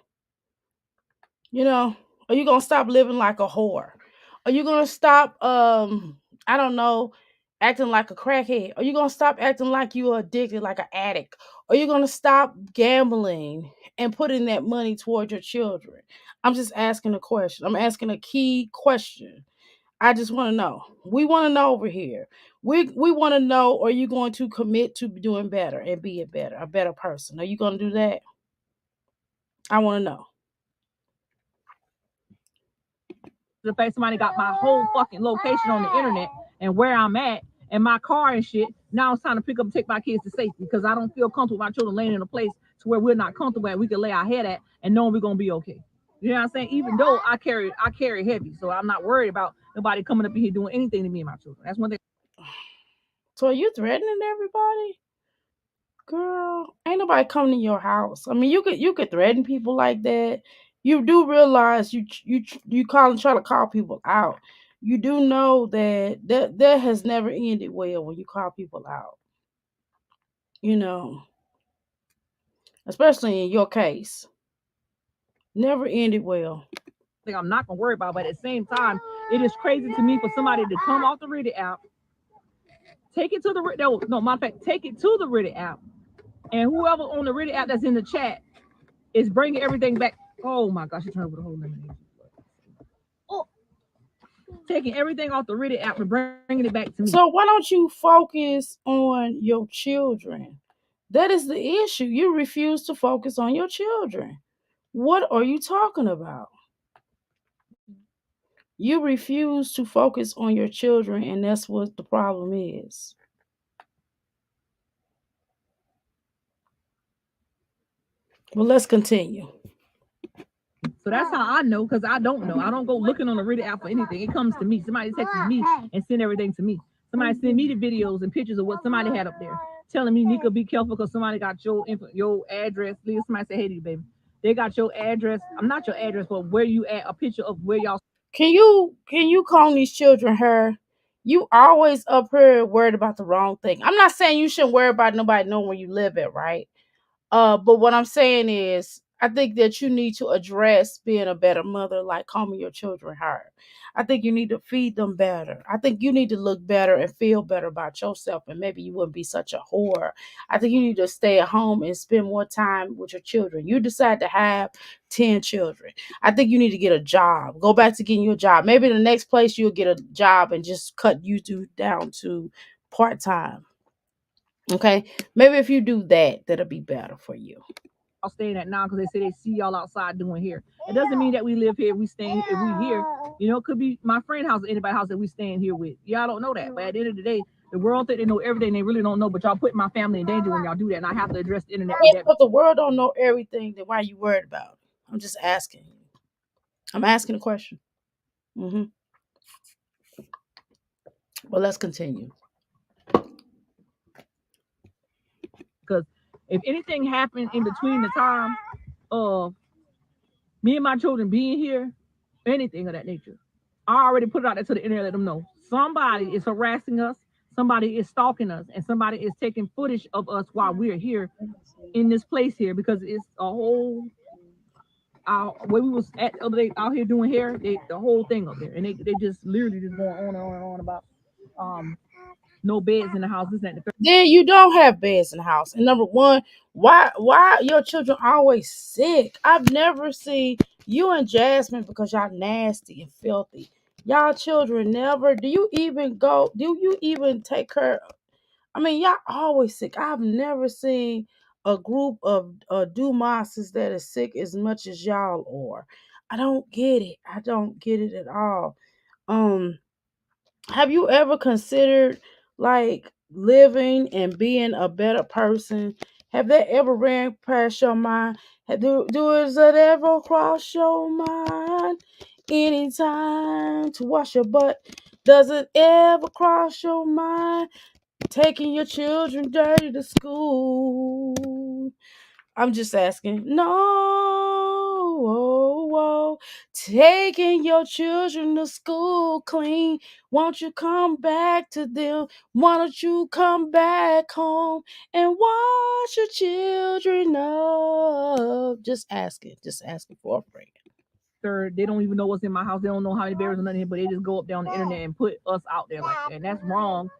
you know, are you gonna stop living like a whore? Are you gonna stop I don't know, acting like a crackhead? Are you gonna stop acting like you are addicted like an addict? Are you gonna stop gambling and putting that money toward your children? I'm just asking a question. I'm asking a key question. I just want to know. We want to know over here. We want to know, are you going to commit to doing better and be a better person? Are you going to do that? I want to know. The fact somebody got my whole fucking location on the internet and where I'm at and my car and shit. Now it's time to pick up and take my kids to safety because I don't feel comfortable with my children laying in a place to where we're not comfortable and we can lay our head at and knowing we're gonna be okay. You know what I'm saying? Even though I carry heavy, so I'm not worried about nobody coming up in here doing anything to me and my children. That's one thing. So are you threatening everybody? Girl, ain't nobody coming to your house. I mean, you could threaten people like that. You do realize you try to call people out. You do know that has never ended well when you call people out. You know, especially in your case, never ended well. Thing I'm not gonna worry about, but at the same time, it is crazy to me for somebody to come off the Reddit app, take it to the no, matter of fact, take it to the Reddit app, and whoever on the Reddit app that's in the chat is bringing everything back. Oh my gosh, you turned over the whole lemonade. Oh, taking everything off the Reddit app and bringing it back to me. So why don't you focus on your children? That is the issue. You refuse to focus on your children. What are you talking about? You refuse to focus on your children, and that's what the problem is. Well, let's continue. So that's how I know, because I don't know. I don't go looking on the Reddit app for anything. It comes to me. Somebody texts me and send everything to me. Somebody send me the videos and pictures of what somebody had up there, telling me, Nika, be careful because somebody got your address. Somebody said, hey, baby, they got your address. I'm not your address, but where you at? A picture of where y'all. Can you comb these children hair? You always up here worried about the wrong thing. I'm not saying you shouldn't worry about nobody knowing where you live at, right? But what I'm saying is, I think that you need to address being a better mother, like combing your children hair. I think you need to feed them better. I think you need to look better and feel better about yourself, and maybe you wouldn't be such a whore. I think you need to stay at home and spend more time with your children. You decide to have 10 children. I think you need to get a job. Go back to getting your job. Maybe the next place you'll get a job and just cut YouTube down to part-time. Okay, maybe if you do that, that'll be better for you. Y'all staying at now because they say they see y'all outside doing here. It doesn't mean that we live here. We staying if we here. You know, it could be my friend house or anybody's house that we staying here with. Y'all don't know that, but at the end of the day, the world think they know everything. They really don't know. But y'all putting my family in danger when y'all do that, and I have to address the internet. Yes, but the world don't know everything. Then why are you worried about it? I'm just asking. I'm asking a question. Mm-hmm. Well, let's continue. Because if anything happened in between the time of me and my children being here, anything of that nature, I already put it out there to the internet, let them know somebody is harassing us, somebody is stalking us, and somebody is taking footage of us while we're here in this place here, because it's a whole where we was at the other day out here doing hair, the whole thing up there, and they just literally just going on and on and on about no beds in the house. This and that. Then you don't have beds in the house. And number one, why your children always sick? I've never seen you and Jasmine, because y'all nasty and filthy. Y'all children never. Do you even take care? I mean, y'all always sick. I've never seen a group of Dumases that is sick as much as y'all are. I don't get it. I don't get it at all. Have you ever considered like living and being a better person? Have that ever ran past your mind? Does it ever cross your mind? Anytime to wash your butt, Does it ever cross your mind taking your children dirty to school? I'm just asking. No, oh, oh, taking your children to school clean. Won't you come back to them? Why don't you come back home and wash your children up? Just asking for a friend. Third, they don't even know what's in my house. They don't know how many berries or nothing, but they just go up there on the internet and put us out there like that. And that's wrong.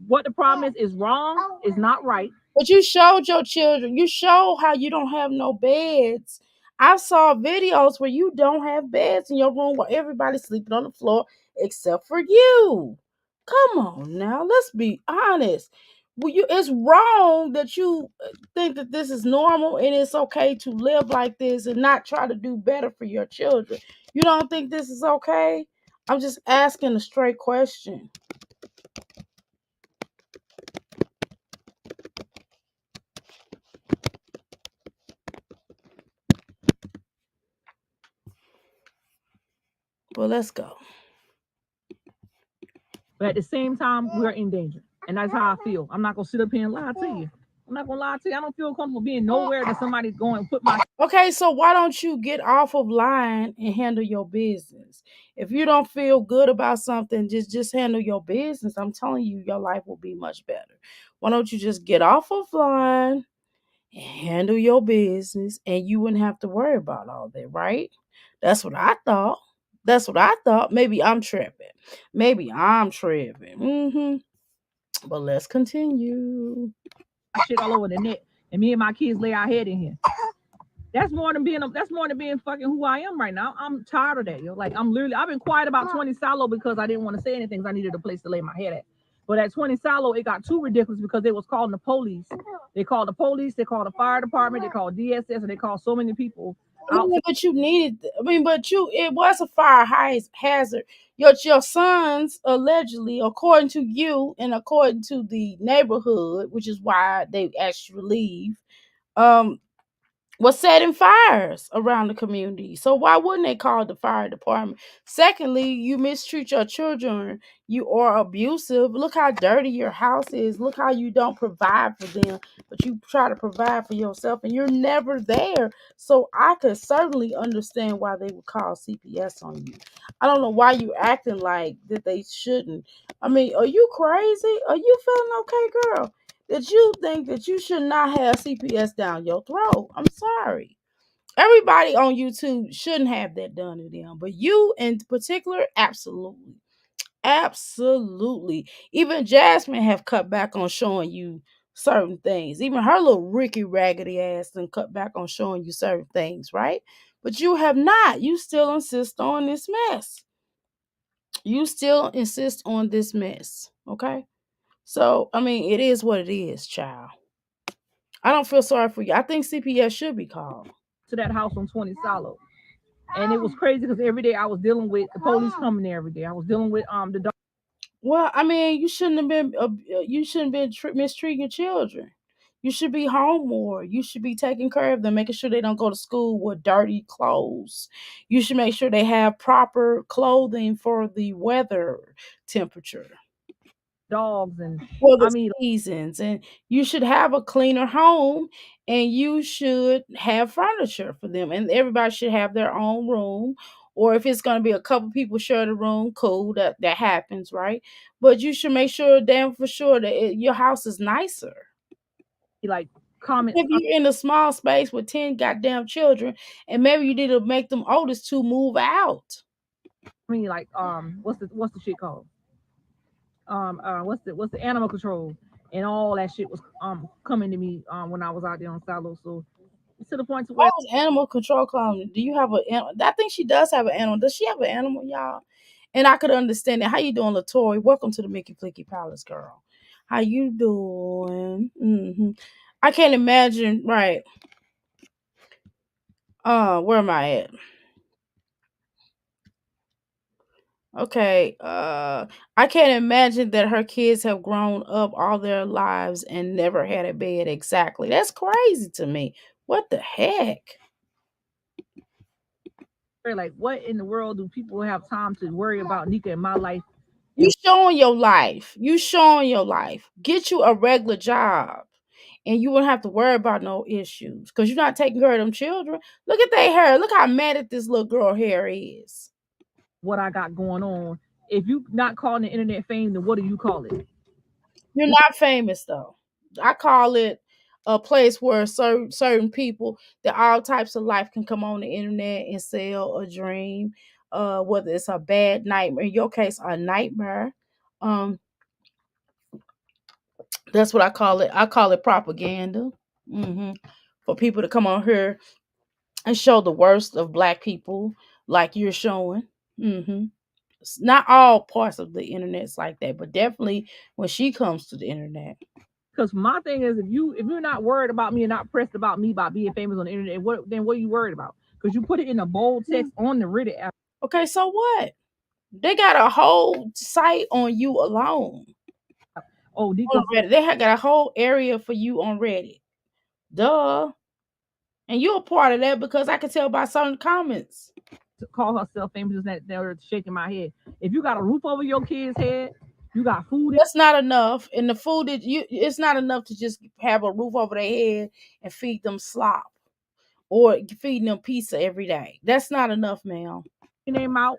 What the problem is wrong, is not right. But you showed your children, you showed how you don't have no beds. I saw videos where you don't have beds in your room where everybody's sleeping on the floor except for you. Come on now, let's be honest. It's wrong that you think that this is normal and it's okay to live like this and not try to do better for your children. You don't think this is okay? I'm just asking a straight question. Well, let's go. But at the same time, we're in danger. And that's how I feel. I'm not gonna sit up here and lie to you. I'm not gonna lie to you. I don't feel comfortable being nowhere that somebody's going to put my Okay, so why don't you get off of line and handle your business? If you don't feel good about something, just handle your business. I'm telling you, your life will be much better. Why don't you just get off of line and handle your business, and you wouldn't have to worry about all that, right? That's what I thought. That's what I thought. Maybe I'm tripping. Maybe I'm tripping. But let's continue. shit all over the net, and me and my kids lay our head in here. That's more than being fucking who I am right now. I'm tired of that, yo. Like I've been quiet about 20 Salo because I didn't want to say anything because I needed a place to lay my head at. But at 20 Salo, it got too ridiculous because they was calling the police. They called the police, they called the fire department, they called DSS, and they called so many people out. But you needed. It was a fire hazard. Your sons allegedly, according to you and according to the neighborhood, which is why they asked you to leave. Um, was setting fires around the community. So why wouldn't they call the fire department? Secondly, you mistreat your children. You are abusive. Look how dirty your house is. Look how you don't provide for them, but you try to provide for yourself and you're never there. So I could certainly understand why they would call CPS on you. I don't know why you acting like that they shouldn't. I mean, are you crazy? Are you feeling okay, girl? That you think that you should not have CPS down your throat. I'm sorry. Everybody on YouTube shouldn't have that done to them, but you in particular, absolutely. Absolutely. Even Jasmine have cut back on showing you certain things. Even her little Ricky Raggedy ass and cut back on showing you certain things, right? But you have not. You still insist on this mess. You still insist on this mess, okay? So, I mean, it is what it is, child. I don't feel sorry for you. I think CPS should be called. To that house on 20 Salo. And it was crazy because every day I was dealing with the police coming there every day. I was dealing with the dog. Well, I mean, you shouldn't have been mistreating your children. You should be home more. You should be taking care of them, making sure they don't go to school with dirty clothes. You should make sure they have proper clothing for the weather temperature. Dogs and For the I mean seasons, and you should have a cleaner home, and you should have furniture for them, and everybody should have their own room. Or if it's going to be a couple people share the room, cool, that happens, right? But you should make sure, damn for sure, that your house is nicer. like comments. If you're in a small space with 10 goddamn children, and maybe you need to make them oldest to move out. I mean, like what's the shit called? What's the animal control and all that shit was coming to me when I was out there on Salo. So to the point to Why where was animal control calling? Do you have an animal? I think she does have an animal. Does she have an animal, y'all? And I could understand it. How you doing, Latoya? Welcome to the Mickey Flicky Palace, girl. How you doing? I can't imagine. Right. Where am I at? Okay. I can't imagine that her kids have grown up all their lives and never had a bed. Exactly. That's crazy to me. What the heck? like what in the world do people have time to worry about Nika in my life You showing your life. You showing your life. Get you a regular job. And you wouldn't have to worry about no issues. Because you're not taking care of them children. Look at their hair. Look how matted this little girl hair is. what I got going on. If you not calling the internet fame, then what do you call it? You're not famous though. I call it a place where certain people that all types of life can come on the internet and sell a dream. Whether it's a bad nightmare, in your case, a nightmare. Um, that's what I call it. I call it propaganda. hmm For people to come on here and show the worst of black people, like you're showing. hmm Not all parts of the internet's like that, but definitely when she comes to the internet. Because my thing is, if you're not worried about me and not pressed about me by being famous on the internet, what are you worried about? Because you put it in a bold text on the Reddit app. Okay, so what? They got a whole site on you alone. Oh, On Nika Reddit. They got a whole area for you on Reddit. Duh. And you're a part of that because I can tell by certain comments. call herself famous, is that they're shaking my head. If you got a roof over your kid's head, you got food. That's not enough. And the food that it's not enough to just have a roof over their head and feed them slop or feeding them pizza every day. That's not enough, ma'am. In their mouth,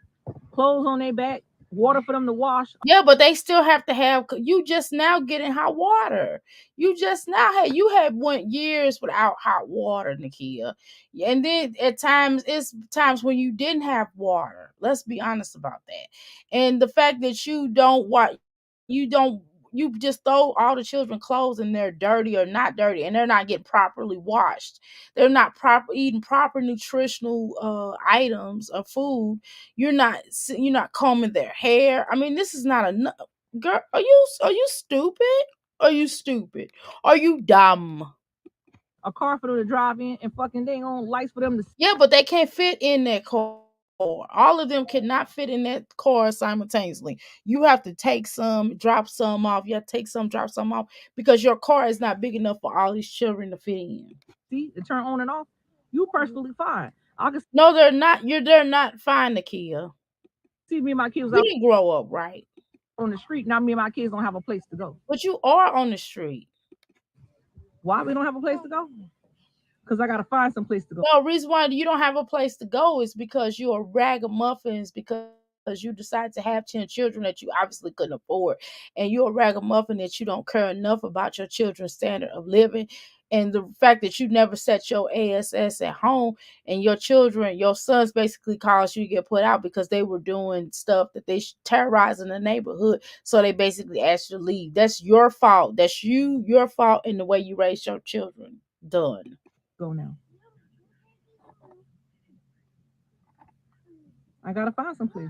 clothes on their back, water for them to wash. Yeah, but they still have to have. You just now getting hot water. You just now had you had went years without hot water, Nakia, and then at times it's times when you didn't have water. Let's be honest about that. And the fact that you don't you just throw all the children clothes and they're dirty or not dirty and they're not getting properly washed. They're not proper eating proper nutritional items or food. You're not combing their hair. I mean, this is not enough. Girl, are you stupid? Are you stupid? Are you dumb? A car for them to drive in and fucking dang on lights for them to see. Yeah, but they can't fit in that car. All of them cannot fit in that car simultaneously. You have to take some, drop some off. You have to take some, drop some off because your car is not big enough for all these children to fit in. See, to turn on and off. You perfectly fine. I can No, they're not. They're not fine, Nakia. see me and my kids You out didn't grow up right, on the street. Now me and my kids don't have a place to go. but you are on the street. Why we don't have a place to go? Because I gotta find some place to go. No, reason why you don't have a place to go is because you're a ragamuffins because you decide to have 10 children that you obviously couldn't afford. And you're a ragamuffin that you don't care enough about your children's standard of living. And the fact that you never set your ASS at home and your children, your sons basically caused you to get put out because they were doing stuff that they terrorizing the neighborhood. So they basically asked you to leave. That's your fault. That's your fault in the way you raise your children. Done. Go now. I gotta find some place.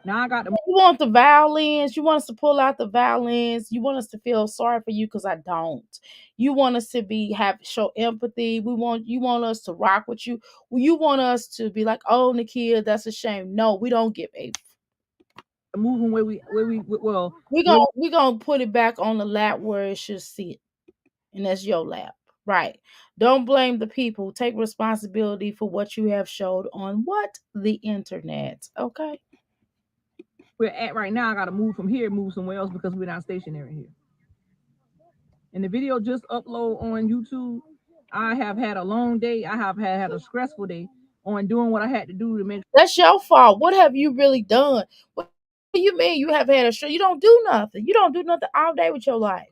Now I got to. You want the violins. You want us to pull out the violins. You want us to feel sorry for you because I don't. You want us to show empathy. You want us to rock with you. You want us to be like, oh, Nakia, that's a shame. No, we don't give a. Moving well. We're gonna put it back on the lap where it should sit, and that's your lap, right? Don't blame the people. Take responsibility for what you have showed on the internet. Okay. We're at right now. I gotta move from here, move somewhere else because we're not stationary here. And the video just upload on YouTube. I have had a long day. I have had a stressful day on doing what I had to do to make. That's your fault. What have you really done? What do you mean you have had a show? You don't do nothing. You don't do nothing all day with your life.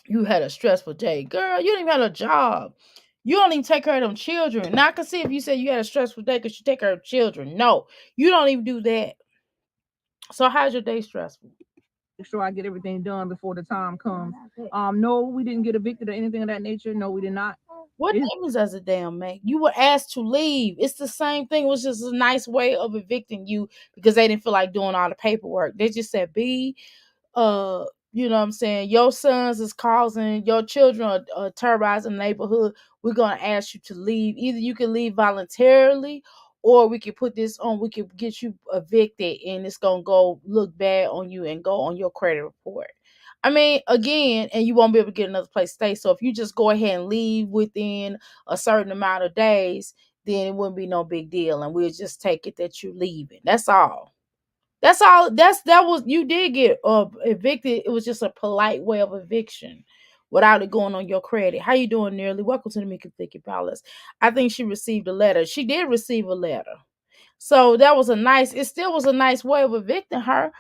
You had a stressful day. Girl, you don't even have a job. You don't even take care of them children. Now I can see if you say you had a stressful day because you take care of children. No, you don't even do that. So how's your day stressful? Make sure I get everything done before the time comes. No, we didn't get evicted or anything of that nature. No, we did not. What difference does it damn make? You were asked to leave. It's the same thing. It was just a nice way of evicting you because they didn't feel like doing all the paperwork. They just said, B, you know what I'm saying? Your sons is causing your children are terrorizing the neighborhood. We're gonna ask you to leave. Either you can leave voluntarily or we can put this on, we can get you evicted and it's gonna go look bad on you and go on your credit report. I mean, again, and you won't be able to get another place to stay. So if you just go ahead and leave within a certain amount of days, then it wouldn't be no big deal. And we'll just take it that you're leaving. That's all. That's all. That was you did get evicted. It was just a polite way of eviction, without it going on your credit. How you doing, Nearly? Welcome to the Mickey Thicky Palace. I think she received a letter. She did receive a letter. So that was a nice. It still was a nice way of evicting her.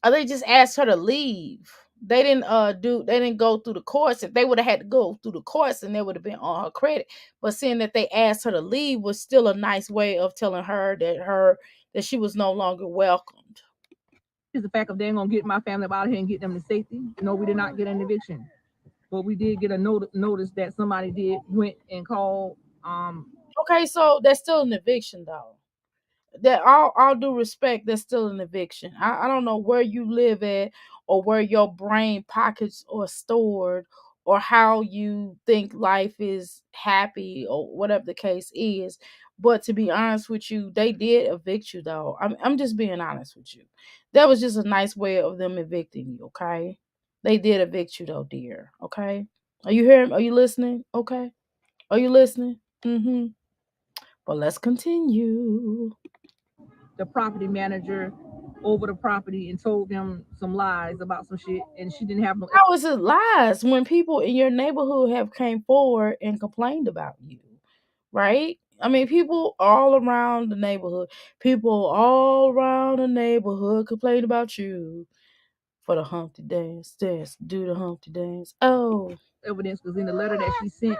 They just asked her to leave. They didn't go through the courts. If they would have had to go through the courts, and they would have been on her credit. But seeing that they asked her to leave was still a nice way of telling her that she was no longer welcomed. Is the fact of they ain't gonna get my family out of here and get them to safety. No, we did not get an eviction, but we did get a notice that somebody did went and called. Okay, so that's still an eviction though. That all due respect, that's still an eviction. I don't know where you live at, or where your brain pockets are stored, or how you think life is happy, or whatever the case is. But to be honest with you, they did evict you though. I'm just being honest with you. That was just a nice way of them evicting you, okay? They did evict you though, dear. Okay? Are you hearing? Are you listening? Okay? Are you listening? Mm-hmm. But let's continue. The property manager over the property and told them some lies about some shit, and she didn't have no. How is it lies when people in your neighborhood have came forward and complained about you, right? I mean, people all around the neighborhood, complain about you for the Humpty Dance. Do the Humpty Dance. Oh, Evidence was in the letter that she sent.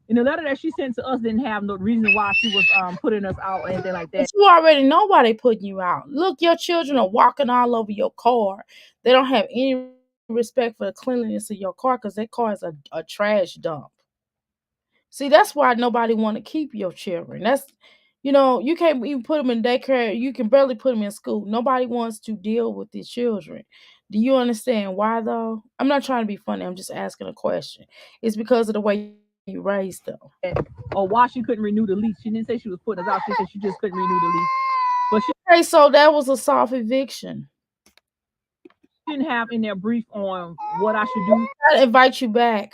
In the letter that she sent to us, didn't have no reason why she was putting us out or anything like but that. you already know why they putting you out. Look, your children are walking all over your car. They don't have any respect for the cleanliness of your car because that car is a trash dump. See, that's why nobody want to keep your children. You can't even put them in daycare. You can barely put them in school. Nobody wants to deal with these children. Do you understand why, though? I'm not trying to be funny. I'm just asking a question. It's because of the way you raised them. Or why she couldn't renew the lease. She didn't say she was putting us out. She said she just couldn't renew the lease. But she Okay, so that was a soft eviction. didn't have in their brief on what I should do. I invite you back,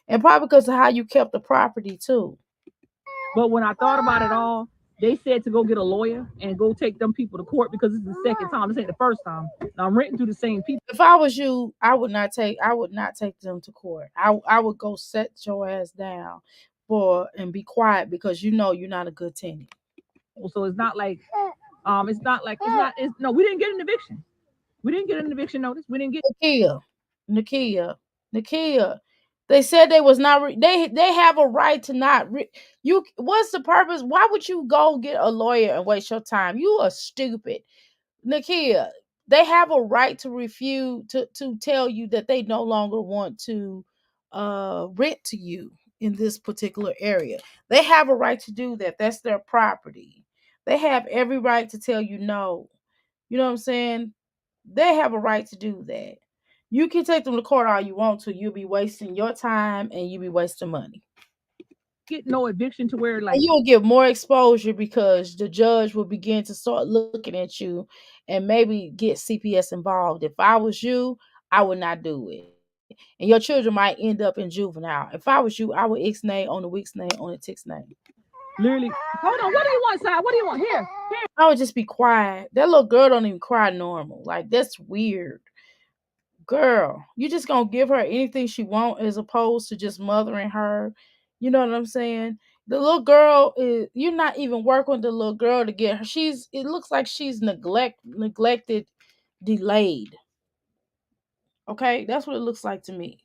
and probably because of how you kept the property too. But when I thought about it all, they said to go get a lawyer and go take them people to court because this is the second time. This ain't the first time. Now I'm renting through the same people. If I was you, I would not take them to court. I would go set your ass down and be quiet because you know you're not a good tenant. So it's no, we didn't get an eviction. We didn't get an eviction notice. We didn't get Nakia, Nakia. They said they was not. They have a right to not. You. What's the purpose? Why would you go get a lawyer and waste your time? You are stupid, Nakia. They have a right to refuse to tell you that they no longer want to rent to you in this particular area. They have a right to do that. That's their property. They have every right to tell you no. You know what I'm saying? They have a right to do that. You can take them to court all you want to. You'll be wasting your time and you'll be wasting money. get no eviction to where like And you'll get more exposure because the judge will begin to start looking at you and maybe get CPS involved. If I was you, I would not do it. And your children might end up in juvenile. If I was you, I would ixnay on the week's name on the tick's name. literally. Hold on, what do you want, side? What do you want here? I would just be quiet. That little girl don't even cry normal. Like that's weird. Girl, you just gonna give her anything she want as opposed to just mothering her. You know what I'm saying? The little girl is you're not even working with the little girl to get her. It looks like she's neglected, delayed. Okay, that's what it looks like to me.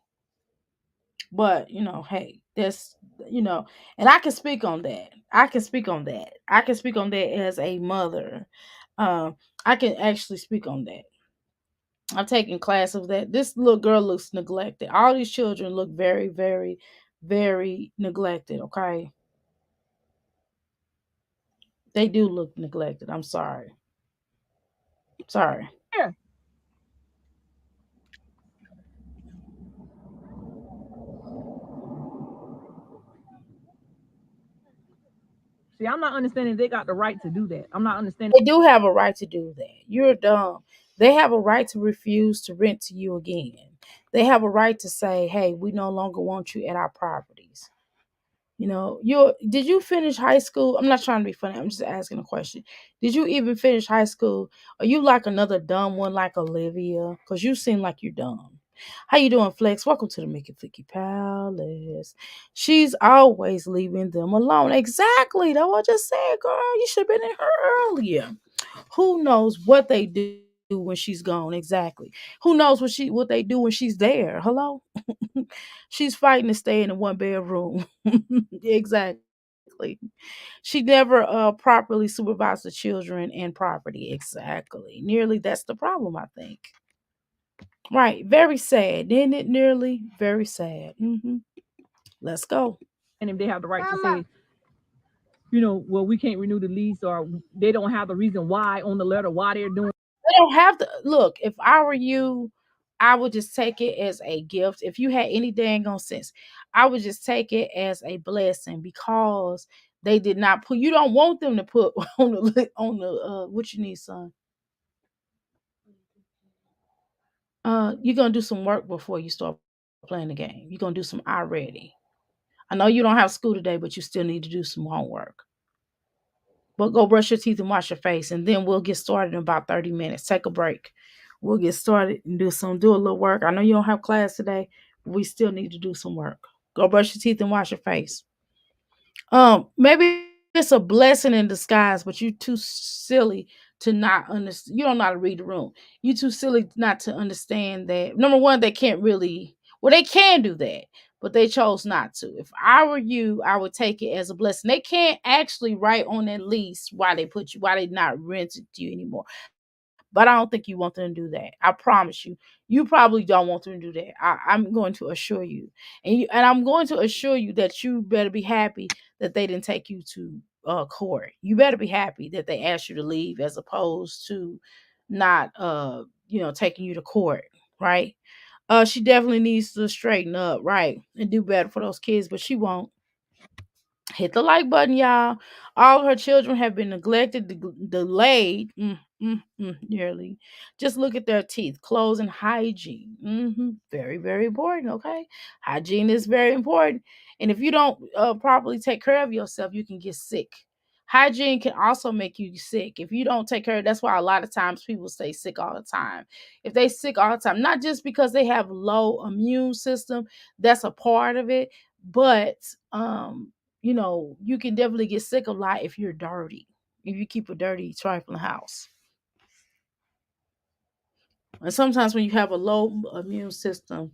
But hey, that's and I can speak on that. I can speak on that as a mother. I can actually speak on that. I'm taking class of that. This little girl looks neglected. All these children look very, very, very neglected. Okay, they do look neglected. I'm sorry. Sorry. Here. See, I'm not understanding they got the right to do that. I'm not understanding. They do have a right to do that. You're dumb. They have a right to refuse to rent to you again. They have a right to say, "Hey, we no longer want you at our properties." You did you finish high school? I'm not trying to be funny. I'm just asking a question. Did you even finish high school? Are you like another dumb one like Olivia? Cause you seem like you're dumb. How you doing, Flex? Welcome to the Mickey Flicky Palace. She's always leaving them alone. Exactly. That's what I just said, girl. You should have been in her earlier. Who knows what they do when she's gone? Exactly. Who knows what they do when she's there? Hello? She's fighting to stay in a one bedroom. Exactly. She never properly supervised the children and property. Exactly. Nearly that's the problem, I think. Right. Very sad. Isn't it nearly? Very sad. Let's go. And if they have the right to say, well, we can't renew the lease, or they don't have the reason why on the letter why they're doing. They don't have to look. If I were you, I would just take it as a gift. If you had any dang on sense, I would just take it as a blessing because they did not put. You don't want them to put on the what you need, son. You're gonna do some work before you start playing the game. You're gonna do some already. I know you don't have school today, but you still need to do some homework. But go brush your teeth and wash your face, and then we'll get started in about 30 minutes. Take a break. We'll get started and do a little work. I know you don't have class today, but we still need to do some work. Go brush your teeth and wash your face. Maybe it's a blessing in disguise, but you too silly to not understand. You don't know how to read the room. You too silly not to understand that. Number one, they can't really. Well, they can do that, but they chose not to. If I were you, I would take it as a blessing. They can't actually write on that lease why they not rented to you anymore. But I don't think you want them to do that. I promise you. You probably don't want them to do that. I'm going to assure you. And I'm going to assure you that you better be happy that they didn't take you to court. You better be happy that they asked you to leave as opposed to not taking you to court, right? She definitely needs to straighten up, right, and do better for those kids, but she won't. Hit the like button, y'all. All of her children have been neglected, delayed, nearly. Just look at their teeth, clothes, and hygiene. Very, very important, okay? Hygiene is very important. And if you don't properly take care of yourself, you can get sick. Hygiene can also make you sick. If you don't take care of, that's why a lot of times people stay sick all the time. If they sick all the time, not just because they have low immune system, that's a part of it, but you can definitely get sick a lot if you're dirty. If you keep a dirty, trifling house. And sometimes when you have a low immune system,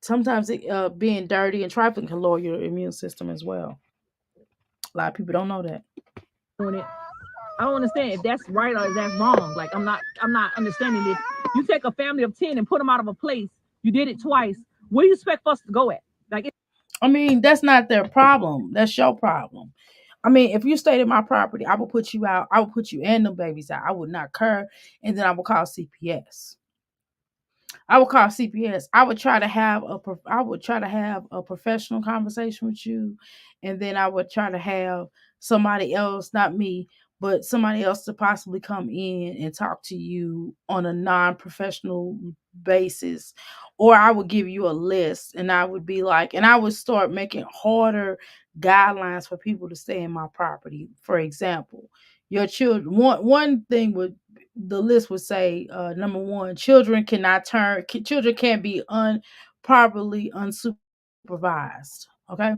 sometimes being dirty and trifling can lower your immune system as well. A lot of people don't know that. Doing it. I don't understand if that's right or if that's wrong. Like I'm not understanding this. You take a family of 10 and put them out of a place. You did it twice. Where do you expect us to go at? Like I mean, that's not their problem. That's your problem. I mean, if you stayed in my property, I would put you out. I would put you and the babies out. I would not care, and then I would call CPS. I would call CPS. I would try to have a professional conversation with you, and then I would try to have somebody else, not me, but somebody else to possibly come in and talk to you on a non-professional basis. Or I would give you a list and I would be like, and I would start making harder guidelines for people to stay in my property. For example, your children, one thing would the list would say, number one, children can't be properly unsupervised. Okay.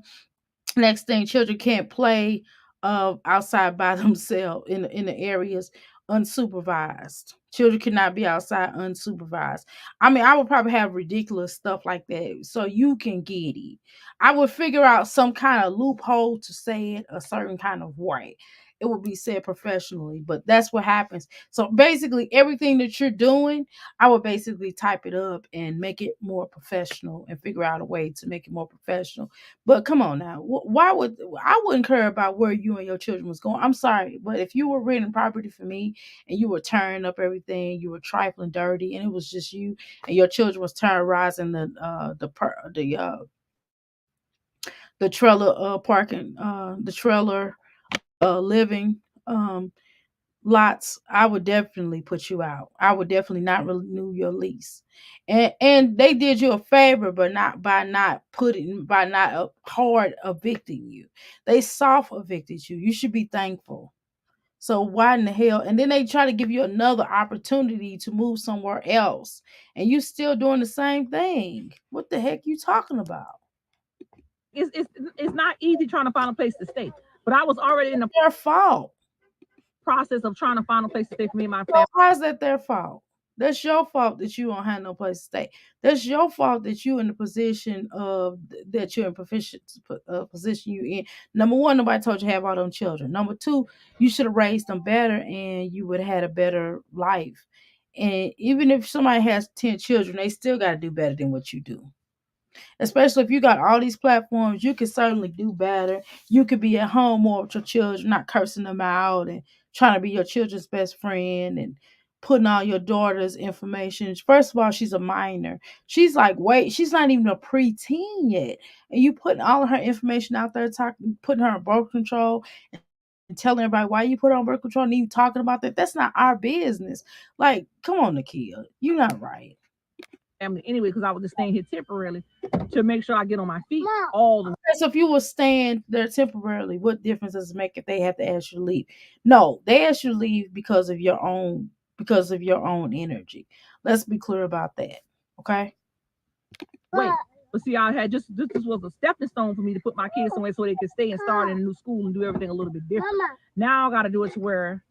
Next thing, children can't play outside by themselves in the areas unsupervised. Children cannot be outside unsupervised. I mean, I would probably have ridiculous stuff like that so you can get it. I would figure out some kind of loophole to say it a certain kind of way. It would be said professionally, but that's what happens. So basically, everything that you're doing, I would basically type it up and make it more professional and figure out a way to make it more professional. But come on now, why would I wouldn't care about where you and your children was going? I'm sorry, but if you were renting property for me and you were tearing up everything, you were trifling dirty, and it was just you and your children was terrorizing the trailer parking the trailer living, um lots, I would definitely put you out. I would definitely not renew your lease. And they did you a favor, but not by not hard evicting you. They soft evicted you. You should be thankful. So why in the hell? And then they try to give you another opportunity to move somewhere else, and you still doing the same thing. What the heck you talking about? It's not easy trying to find a place to stay. But I was already in the Their fault. process of trying to find a place to stay for me and my So family. why is that their fault? That's your fault that you don't have no place to stay. That's your fault that you in the position of that you're in position you in. Number one, nobody told you to have all them children. Number two, you should have raised them better and you would have had a better life. And even if somebody has 10 children, they still got to do better than what you do. Especially if you got all these platforms, you can certainly do better. You could be at home more with your children, not cursing them out and trying to be your children's best friend and putting all your daughter's information. First of all, she's a minor. She's like, wait, she's not even a preteen yet. And you putting all of her information out there, talking, putting her on birth control and telling everybody why you put her on birth control and even talking about that. That's not our business. Like, come on, Nakia. You're not right. Family anyway, because I was just staying here temporarily to make sure I get on my feet all the So if you were staying there temporarily, what difference does it make if they have to ask you to leave? No, they ask you to leave because of your own energy. Let's be clear about that. Okay. way. But see, I had just this was a stepping stone for me to put my kids somewhere so they could stay and start in a new school and do everything a little bit different. Now I got to do it to where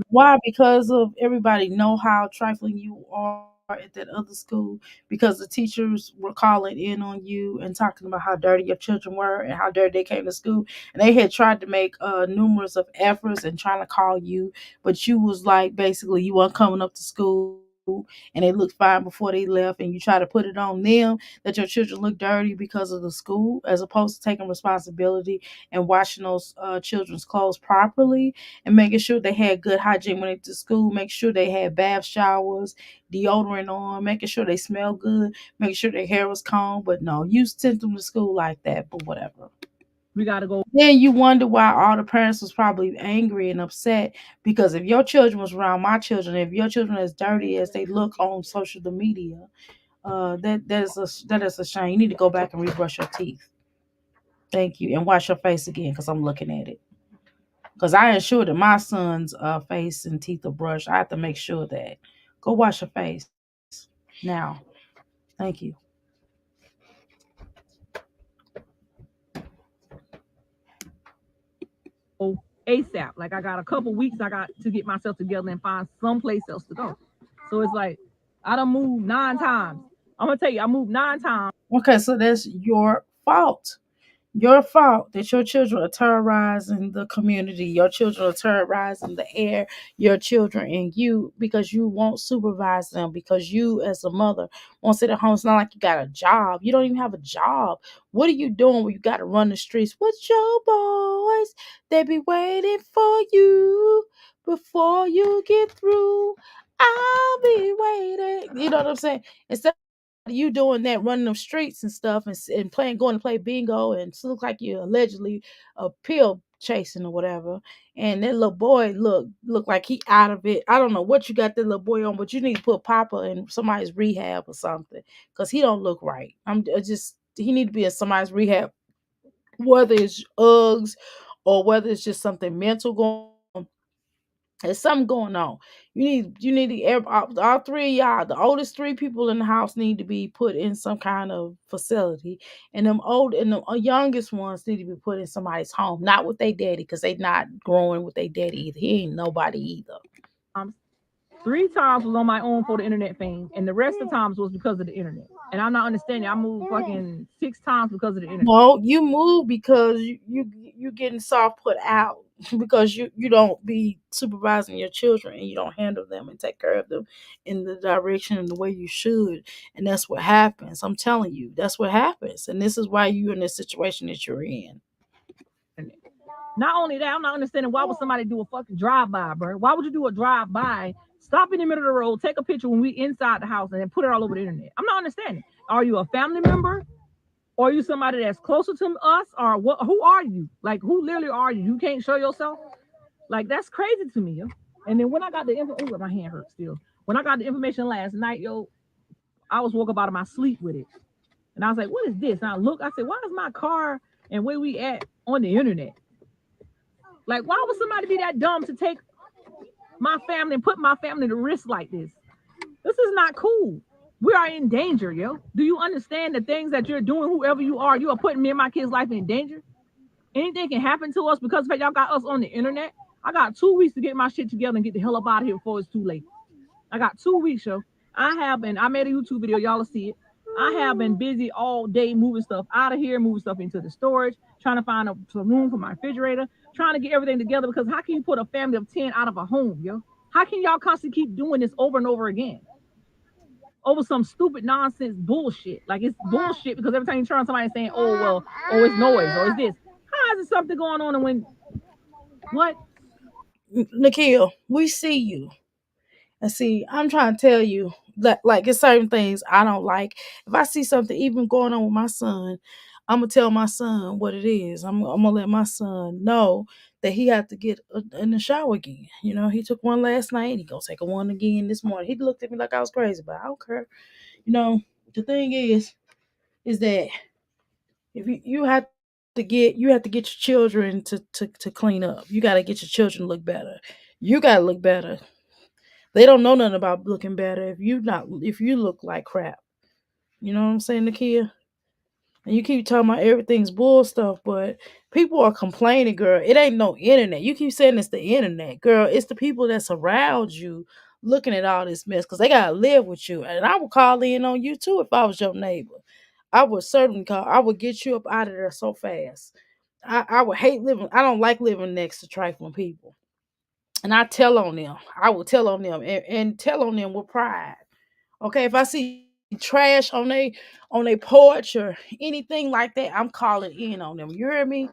Why? Because of everybody know how trifling you are at that other school. Because the teachers were calling in on you and talking about how dirty your children were and how dirty they came to school, and they had tried to make numerous of efforts and trying to call you, but you was like basically you weren't coming up to school, and they looked fine before they left, and you try to put it on them that your children look dirty because of the school, as opposed to taking responsibility and washing those children's clothes properly and making sure they had good hygiene when they went to school, make sure they had bath showers, deodorant on, making sure they smell good, making sure their hair was combed. But no, you sent them to school like that, but whatever. we got to go. Then you wonder why all the parents was probably angry and upset because if your children was around my children, if your children as dirty as they look on social media, that is a shame. You need to go back and rebrush your teeth. Thank you, and wash your face again because I'm looking at it. Because I ensure that my son's face and teeth are brushed. I have to make sure that. Go wash your face now. Thank you. ASAP. Like I got a couple weeks I got to get myself together and find someplace else to go. So it's like I done moved 9 times. I'm gonna tell you, I moved 9 times. Okay, so that's your fault. Your fault that your children are terrorizing the community, your children are terrorizing the air, your children and you because you won't supervise them, because you as a mother won't sit at home. It's not like you got a job. You don't even have a job. What are you doing when you got to run the streets with your boys? They be waiting for you before you get through. I'll be waiting. You know what I'm saying? Instead you doing that, running them streets and stuff, and playing, going to play bingo, and it looks like you allegedly a pill chasing or whatever. And that little boy look like he out of it. I don't know what you got that little boy on, but you need to put Papa in somebody's rehab or something because he don't look right. Just he need to be in somebody's rehab, whether it's Uggs or whether it's just something mental going on. There's something going on. You need all three of y'all, the oldest three people in the house, need to be put in some kind of facility, and the youngest ones need to be put in somebody's home, not with their daddy, because they not growing with their daddy either. He ain't nobody either. Um, 3 times was on my own for the internet fame, and the rest of the times was because of the internet. And I'm not understanding. I moved fucking 6 times because of the internet. No, you move because you getting soft put out because you don't be supervising your children and you don't handle them and take care of them in the direction and the way you should, and that's what happens. I'm telling you, that's what happens, and this is why you're in the situation that you're in. Not only that, I'm not understanding why would somebody do a fucking drive by, bro? Why would you do a drive by? Stop in the middle of the road, take a picture when we inside the house, and then put it all over the internet. I'm not understanding. Are you a family member? Or are you somebody that's closer to us? Or what? Who are you? Like, who literally are you? You can't show yourself? Like, that's crazy to me. Yo. And then when I got the info, my hand hurts still. When I got the information last night, yo, I was woke up out of my sleep with it. And I was like, what is this? And I look, I said, why is my car and where we at on the internet? Like, why would somebody be that dumb to take my family and put my family to risk like this? This is not cool. We are in danger, yo. Do you understand the things that you're doing, whoever you are putting me and my kids' life in danger? Anything can happen to us because y'all got us on the internet. I got 2 weeks to get my shit together and get the hell up out of here before it's too late. I got 2 weeks, yo. I made a YouTube video, y'all will see it. I have been busy all day moving stuff out of here, moving stuff into the storage, trying to find some room for my refrigerator, trying to get everything together, because how can you put a family of 10 out of a home, yo? How can y'all constantly keep doing this over and over again? Over some stupid nonsense bullshit. Like, it's bullshit because every time you turn on somebody saying, oh, well, oh, it's noise, or it's this. How is it something going on and when, what? Nikhil, we see you. And see, I'm trying to tell you that, like, it's certain things I don't like. If I see something even going on with my son, I'm gonna tell my son what it is. I'm gonna let my son know that he had to get in the shower again. You know, he took one last night. He gonna take a one again this morning. He looked at me like I was crazy, but I don't care. You know, the thing is that if you have you have to get your children to clean up. You got to get your children to look better. You got to look better. They don't know nothing about looking better if you look like crap. You know what I'm saying, Nakia? And you keep talking about everything's bull stuff, but people are complaining, girl. It ain't no internet. You keep saying it's the internet, girl. It's the people that surround you looking at all this mess because they gotta live with you. And I would call in on you too if I was your neighbor. I would certainly call. I would get you up out of there so fast. I would hate living. I don't like living next to trifling people. And I tell on them. I will tell on them and tell on them with pride. Okay, if I see trash on they porch or anything like that, I'm calling in on them. You hear me?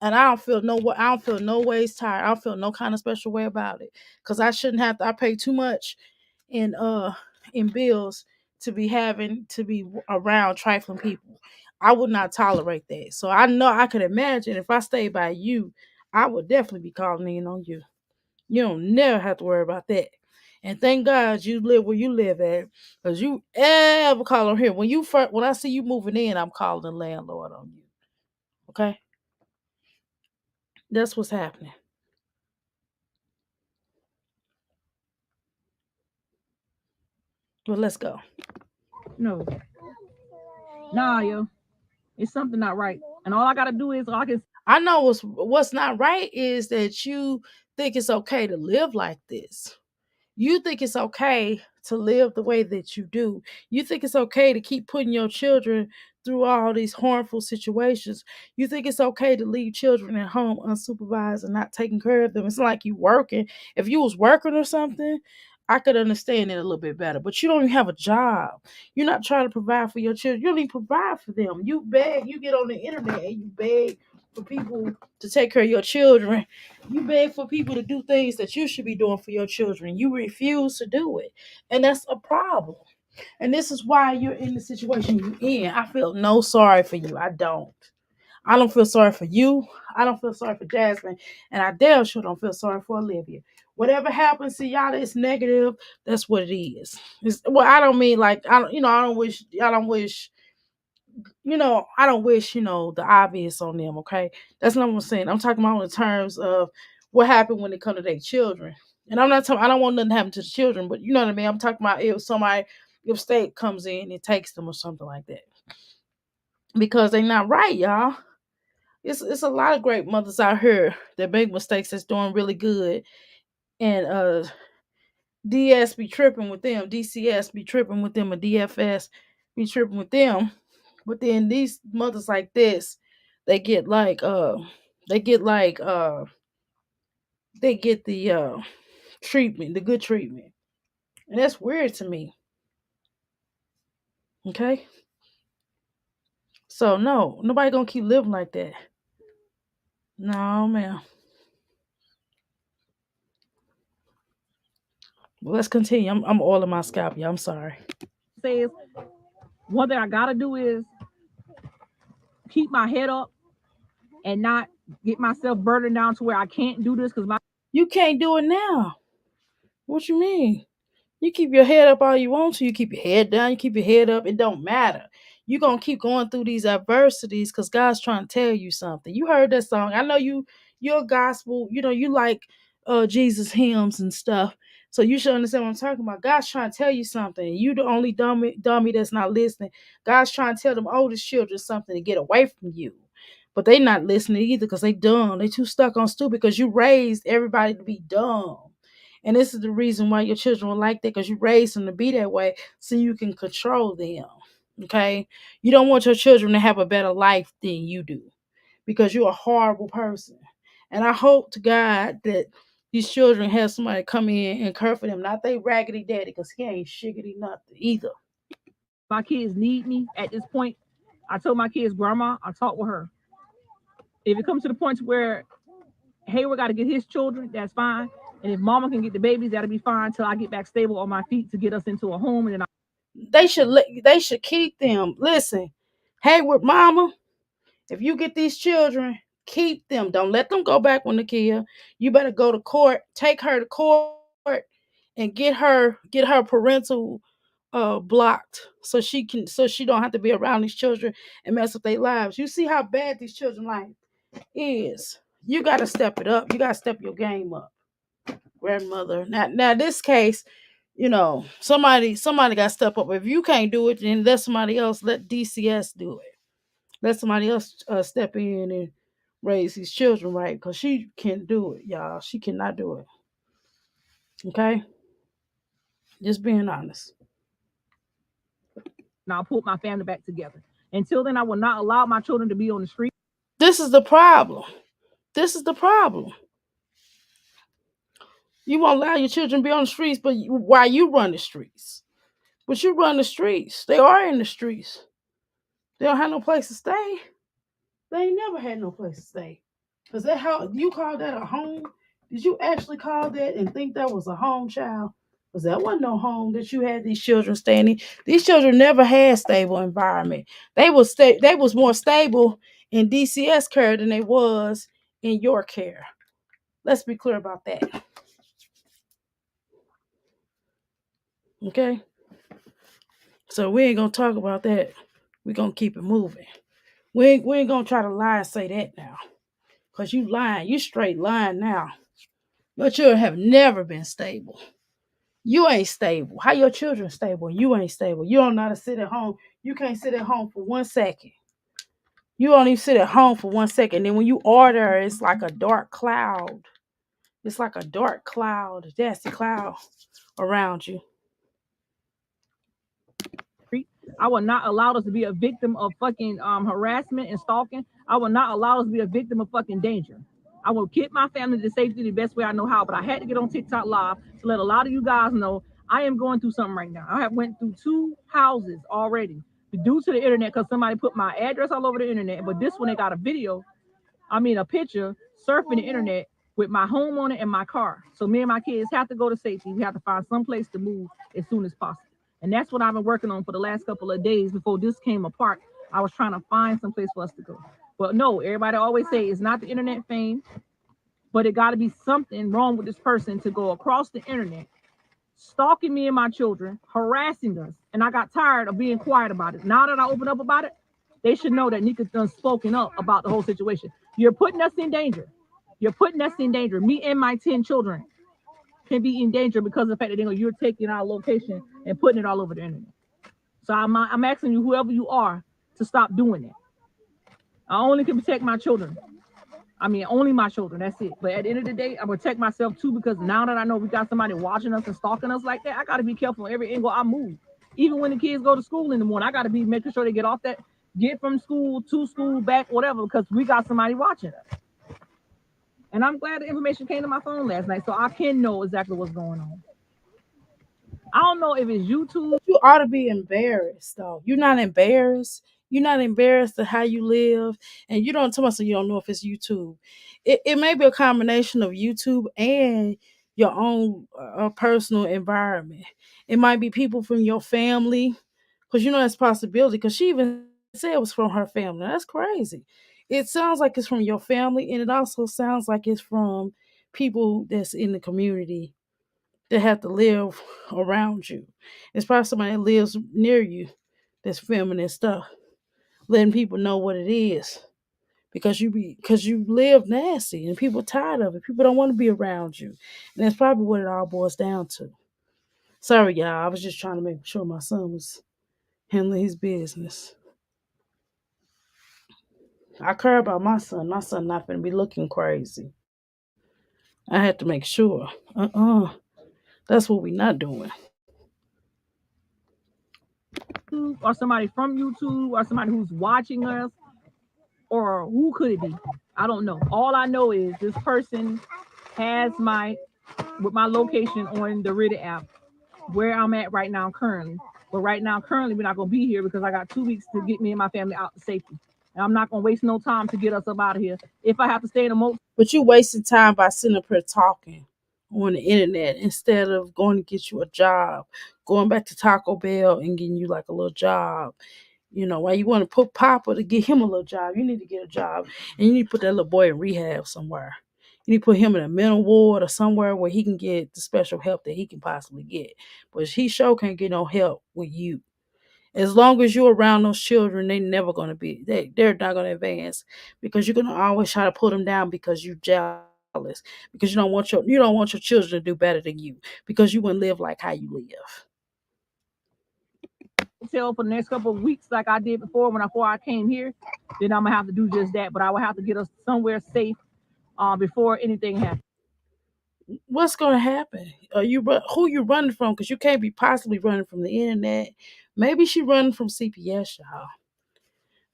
And I don't feel no ways tired. I don't feel no kind of special way about it. Cause I shouldn't have to I pay too much in bills to be having to be around trifling people. I would not tolerate that. So I know I could imagine if I stayed by you, I would definitely be calling in on you. You don't never have to worry about that. And thank God you live where you live at. Cause you ever call on here. When I see you moving in, I'm calling the landlord on you. Okay? That's what's happening. Well, let's go. No. Nah, yo. It's something not right. And all I gotta do is I know what's not right is that you think it's okay to live like this. You think it's okay to live the way that you do. You think it's okay to keep putting your children through all these harmful situations. You think it's okay to leave children at home unsupervised and not taking care of them. It's not like you working. If you was working or something, I could understand it a little bit better. But you don't even have a job. You're not trying to provide for your children. You don't even provide for them. You beg. You get on the internet and you beg for people to take care of your children. You beg for people to do things that you should be doing for your children. You refuse to do it. And that's a problem. And this is why you're in the situation you're in. I feel no sorry for you. I don't. I don't feel sorry for you. I don't feel sorry for Jasmine. And I damn sure don't feel sorry for Olivia. Whatever happens to y'all that's negative, that's what it is. Well, I don't mean like I don't wish, the obvious on them, okay? That's not what I'm saying. I'm talking about in terms of what happened when it comes to their children. And I'm not talking, I don't want nothing to happen to the children, but you know what I mean? I'm talking about if state comes in and takes them or something like that. Because they're not right, y'all. It's a lot of great mothers out here that make mistakes that's doing really good. And DS be tripping with them, DCS be tripping with them, or DFS be tripping with them. But then these mothers like this, they get like they get like they get the treatment, the good treatment. And that's weird to me. Okay? So no, nobody gonna keep living like that. No, man. Well, let's continue. I'm all in my scalp, yeah. I'm sorry. says one thing I gotta do is keep my head up and not get myself burdened down to where I can't do this because You can't do it now. What you mean? You keep your head up all you want to. You keep your head down. You keep your head up. It don't matter. You're going to keep going through these adversities because God's trying to tell you something. You heard that song. I know you're a gospel. You like Jesus hymns and stuff. So you should understand what I'm talking about. God's trying to tell you something. You the only dummy that's not listening. God's trying to tell them oldest children something to get away from you. But they not listening either because they dumb. They too stuck on stupid because you raised everybody to be dumb. And this is the reason why your children are like that, because you raised them to be that way so you can control them. Okay? You don't want your children to have a better life than you do because you're a horrible person. And I hope to God that these children have somebody come in and care for them, not they raggedy daddy, because he ain't shiggity nothing either. My kids need me at this point. I told my kids, grandma, I talk with her. If it comes to the point where Hayward got to get his children, that's fine. And if mama can get the babies, that'll be fine till I get back stable on my feet to get us into a home. And then They should keep them. Listen, Hayward mama, if you get these children, keep them. Don't let them go back when they kill. You better go to court, take her to court, and get her parental blocked so she don't have to be around these children and mess with their lives. You see how bad these children life is. You gotta step it up. You gotta step your game up, grandmother. Now this case, somebody got to step up. If you can't do it, then let somebody else. Let DCS do it. Let somebody else step in and raise these children right, because she can't do it, y'all. She cannot do it. Okay, just being honest. I'll put my family back together. Until then, I will not allow my children to be on the street. This is the problem. This is the problem. You won't allow your children to be on the streets, but why you run the streets? But you run the streets. They are in the streets. They don't have no place to stay. They ain't never had no place to stay. Cause that how you call that a home? Did you actually call that and think that was a home, child? Cause that wasn't no home that you had these children staying in. These children never had stable environment. They was more stable in DCS care than they was in your care. Let's be clear about that. Okay? So we ain't gonna talk about that. We're gonna keep it moving. We ain't gonna try to lie and say that now. Cause you lying. You straight lying now. Your children have never been stable. You ain't stable. How your children stable? You ain't stable. You don't know how to sit at home. You can't sit at home for 1 second. You don't even sit at home for 1 second. Then when you order, it's like a dark cloud. It's like a dark cloud, a nasty cloud around you. I will not allow us to be a victim of fucking harassment and stalking. I will not allow us to be a victim of fucking danger. I will get my family to safety the best way I know how, but I had to get on TikTok live to let a lot of you guys know I am going through something right now. I have went through 2 houses already due to the internet because somebody put my address all over the internet. But this one, they got a picture surfing the internet with my home on it and my car. So me and my kids have to go to safety. We have to find some place to move as soon as possible. And that's what I've been working on for the last couple of days before this came apart. I was trying to find some place for us to go. But no, everybody always say it's not the internet fame, but it got to be something wrong with this person to go across the internet, stalking me and my children, harassing us. And I got tired of being quiet about it. Now that I open up about it, they should know that Nika's done spoken up about the whole situation. You're putting us in danger. You're putting us in danger. Me and my 10 children can be in danger because of the fact that you're taking our location and putting it all over the internet. So I'm asking you, whoever you are, to stop doing that. I only can protect my children. I mean, only my children. That's it. But at the end of the day, I protect myself too, because now that I know we got somebody watching us and stalking us like that, I got to be careful every angle I move. Even when the kids go to school in the morning, I got to be making sure they get from school to school, back, whatever, because we got somebody watching us. And I'm glad the information came to my phone last night so I can know exactly what's going on. I don't know if it's YouTube. You ought to be embarrassed, though. You're not embarrassed. You're not embarrassed of how you live. And you don't tell me so you don't know if it's YouTube. It may be a combination of YouTube and your own personal environment. It might be people from your family, because that's a possibility. Because she even said it was from her family. That's crazy. It sounds like it's from your family, and it also sounds like it's from people that's in the community that have to live around you. It's probably somebody that lives near you that's filming this stuff, letting people know what it is. Because you live nasty and people tired of it. People don't want to be around you. And that's probably what it all boils down to. Sorry, y'all. I was just trying to make sure my son was handling his business. I care about my son. My son not gonna be looking crazy. I had to make sure. That's what we not doing. Or somebody from YouTube, or somebody who's watching us, or who could it be? I don't know. All I know is this person has my location on the Reddit app, where I'm at right now currently. But right now, currently, we're not gonna be here because I got 2 weeks to get me and my family out to safety. And I'm not gonna waste no time to get us up out of here. If I have to stay in a motel. But you wasting time by sitting up here talking on the internet instead of going to get you a job, going back to Taco Bell and getting you like a little job. Why you want to put Papa to get him a little job? You need to get a job and you need to put that little boy in rehab somewhere. You need to put him in a mental ward or somewhere where he can get the special help that he can possibly get. But he sure can't get no help with you. As long as you're around those children, they're not gonna advance because you're gonna always try to put them down because you're jealous, because you don't want your children to do better than you, because you wouldn't live like how you live. Hotel for the next couple of weeks like I did before I came here, then I'm gonna have to do just that. But I will have to get us somewhere safe before anything happens. What's gonna happen? Who you running from? Because you can't be possibly running from the internet. Maybe she running from CPS, y'all.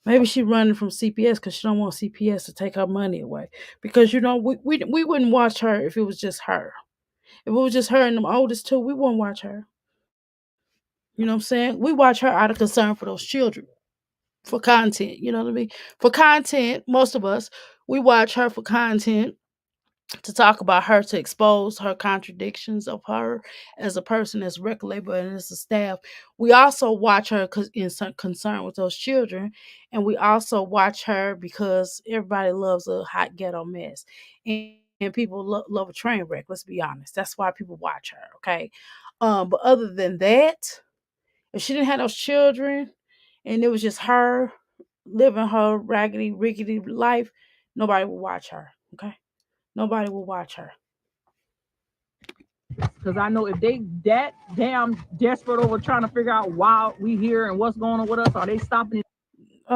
Maybe she running from CPS because she don't want CPS to take her money away. Because we wouldn't watch her if it was just her. If it was just her and them oldest two, we wouldn't watch her. You know what I'm saying? We watch her out of concern for those children, for content. You know what I mean? For content, most of us, we watch her for content, to talk about her, to expose her contradictions of her as a person, as a record label, and as a staff. We also watch her because in some concern with those children, and we also watch her because everybody loves a hot ghetto mess, and people love a train wreck. Let's be honest. That's why people watch her. Okay, but other than that, if she didn't have those children, and it was just her living her raggedy, rickety life, nobody would watch her. Okay, nobody will watch her. Because I know if they that damn desperate over trying to figure out why we here and what's going on with us, are they stopping it?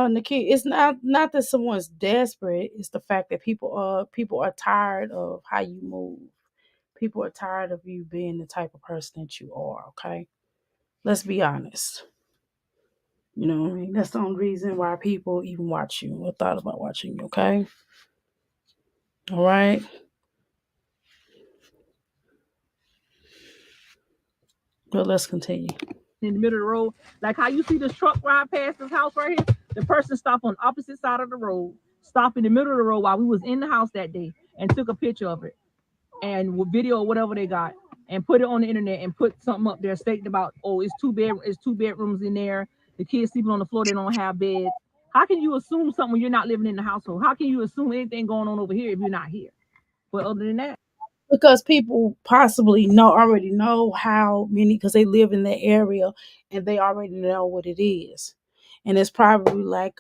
Nikki, it's not that someone's desperate. It's the fact that people are tired of how you move. People are tired of you being the type of person that you are. Okay, let's be honest. You know what I mean? That's the only reason why people even watch you or thought about watching you. Okay, all right. But let's continue. In the middle of the road, like how you see this truck ride past this house right here. The person stopped on the opposite side of the road, stopped in the middle of the road while we was in the house that day, and took a picture of it and with video or whatever they got, and put it on the internet and put something up there stating about, oh, it's two bedrooms in there. The kids sleeping on the floor. They don't have beds. How can you assume something when you're not living in the household? How can you assume anything going on over here if you're not here? But other than that, Because people possibly already know how many, because they live in that area and they already know what it is, and it's probably like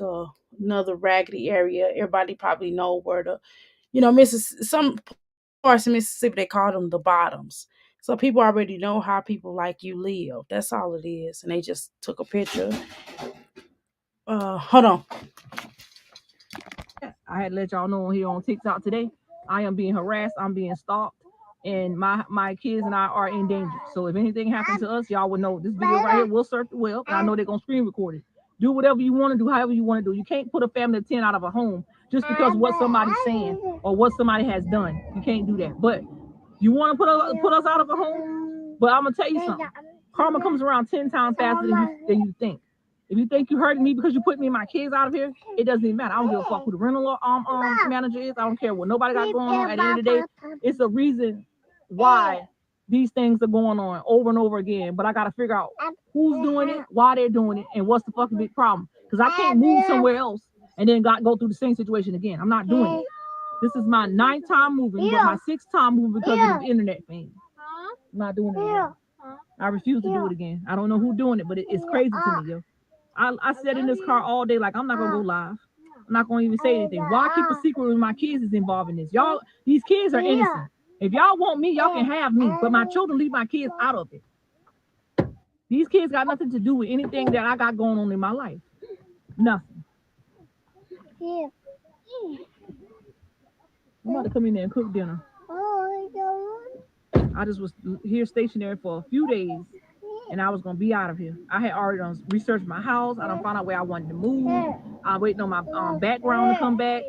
another raggedy area. Everybody probably know where some parts of Mississippi they call them the bottoms. So people already know how people like you live. That's all it is, and they just took a picture. Hold on. I had to let y'all know here on TikTok today, I am being harassed. I'm being stalked, and my kids and I are in danger. So if anything happens to us, y'all will know this video right here will surf the web, and I know they're gonna screen record it. Do whatever you want to do, however you want to do. You can't put a family of 10 out of a home just because what somebody's saying or what somebody has done. You can't do that. But you want to put us out of a home? But I'm gonna tell you something. Karma comes around 10 times faster than you think. If you think you hurting me because you put me and my kids out of here, it doesn't even matter. I don't give a fuck who the rental manager is. I don't care what nobody got going on. At the end of the day, it's a reason why these things are going on over and over again. But I got to figure out who's doing it, why they're doing it, and what's the fucking big problem. Because I can't move somewhere else and then go through the same situation again. I'm not doing it. This is my 9th time moving, but my 6th time moving because of the internet thing. I'm not doing it again. I refuse to do it again. I don't know who's doing it, but it's crazy to me, yo. I sat in this car all day like I'm not gonna go live. I'm not gonna even say anything. Why keep a secret when my kids is involved in this? Y'all, these kids are innocent. If y'all want me, y'all can have me. But my children, leave my kids out of it. These kids got nothing to do with anything that I got going on in my life. Nothing. I'm about to come in there and cook dinner. I just was here stationary for a few days, and I was gonna be out of here. I had already researched my house. I done found out where I wanted to move. I'm waiting on my background to come back.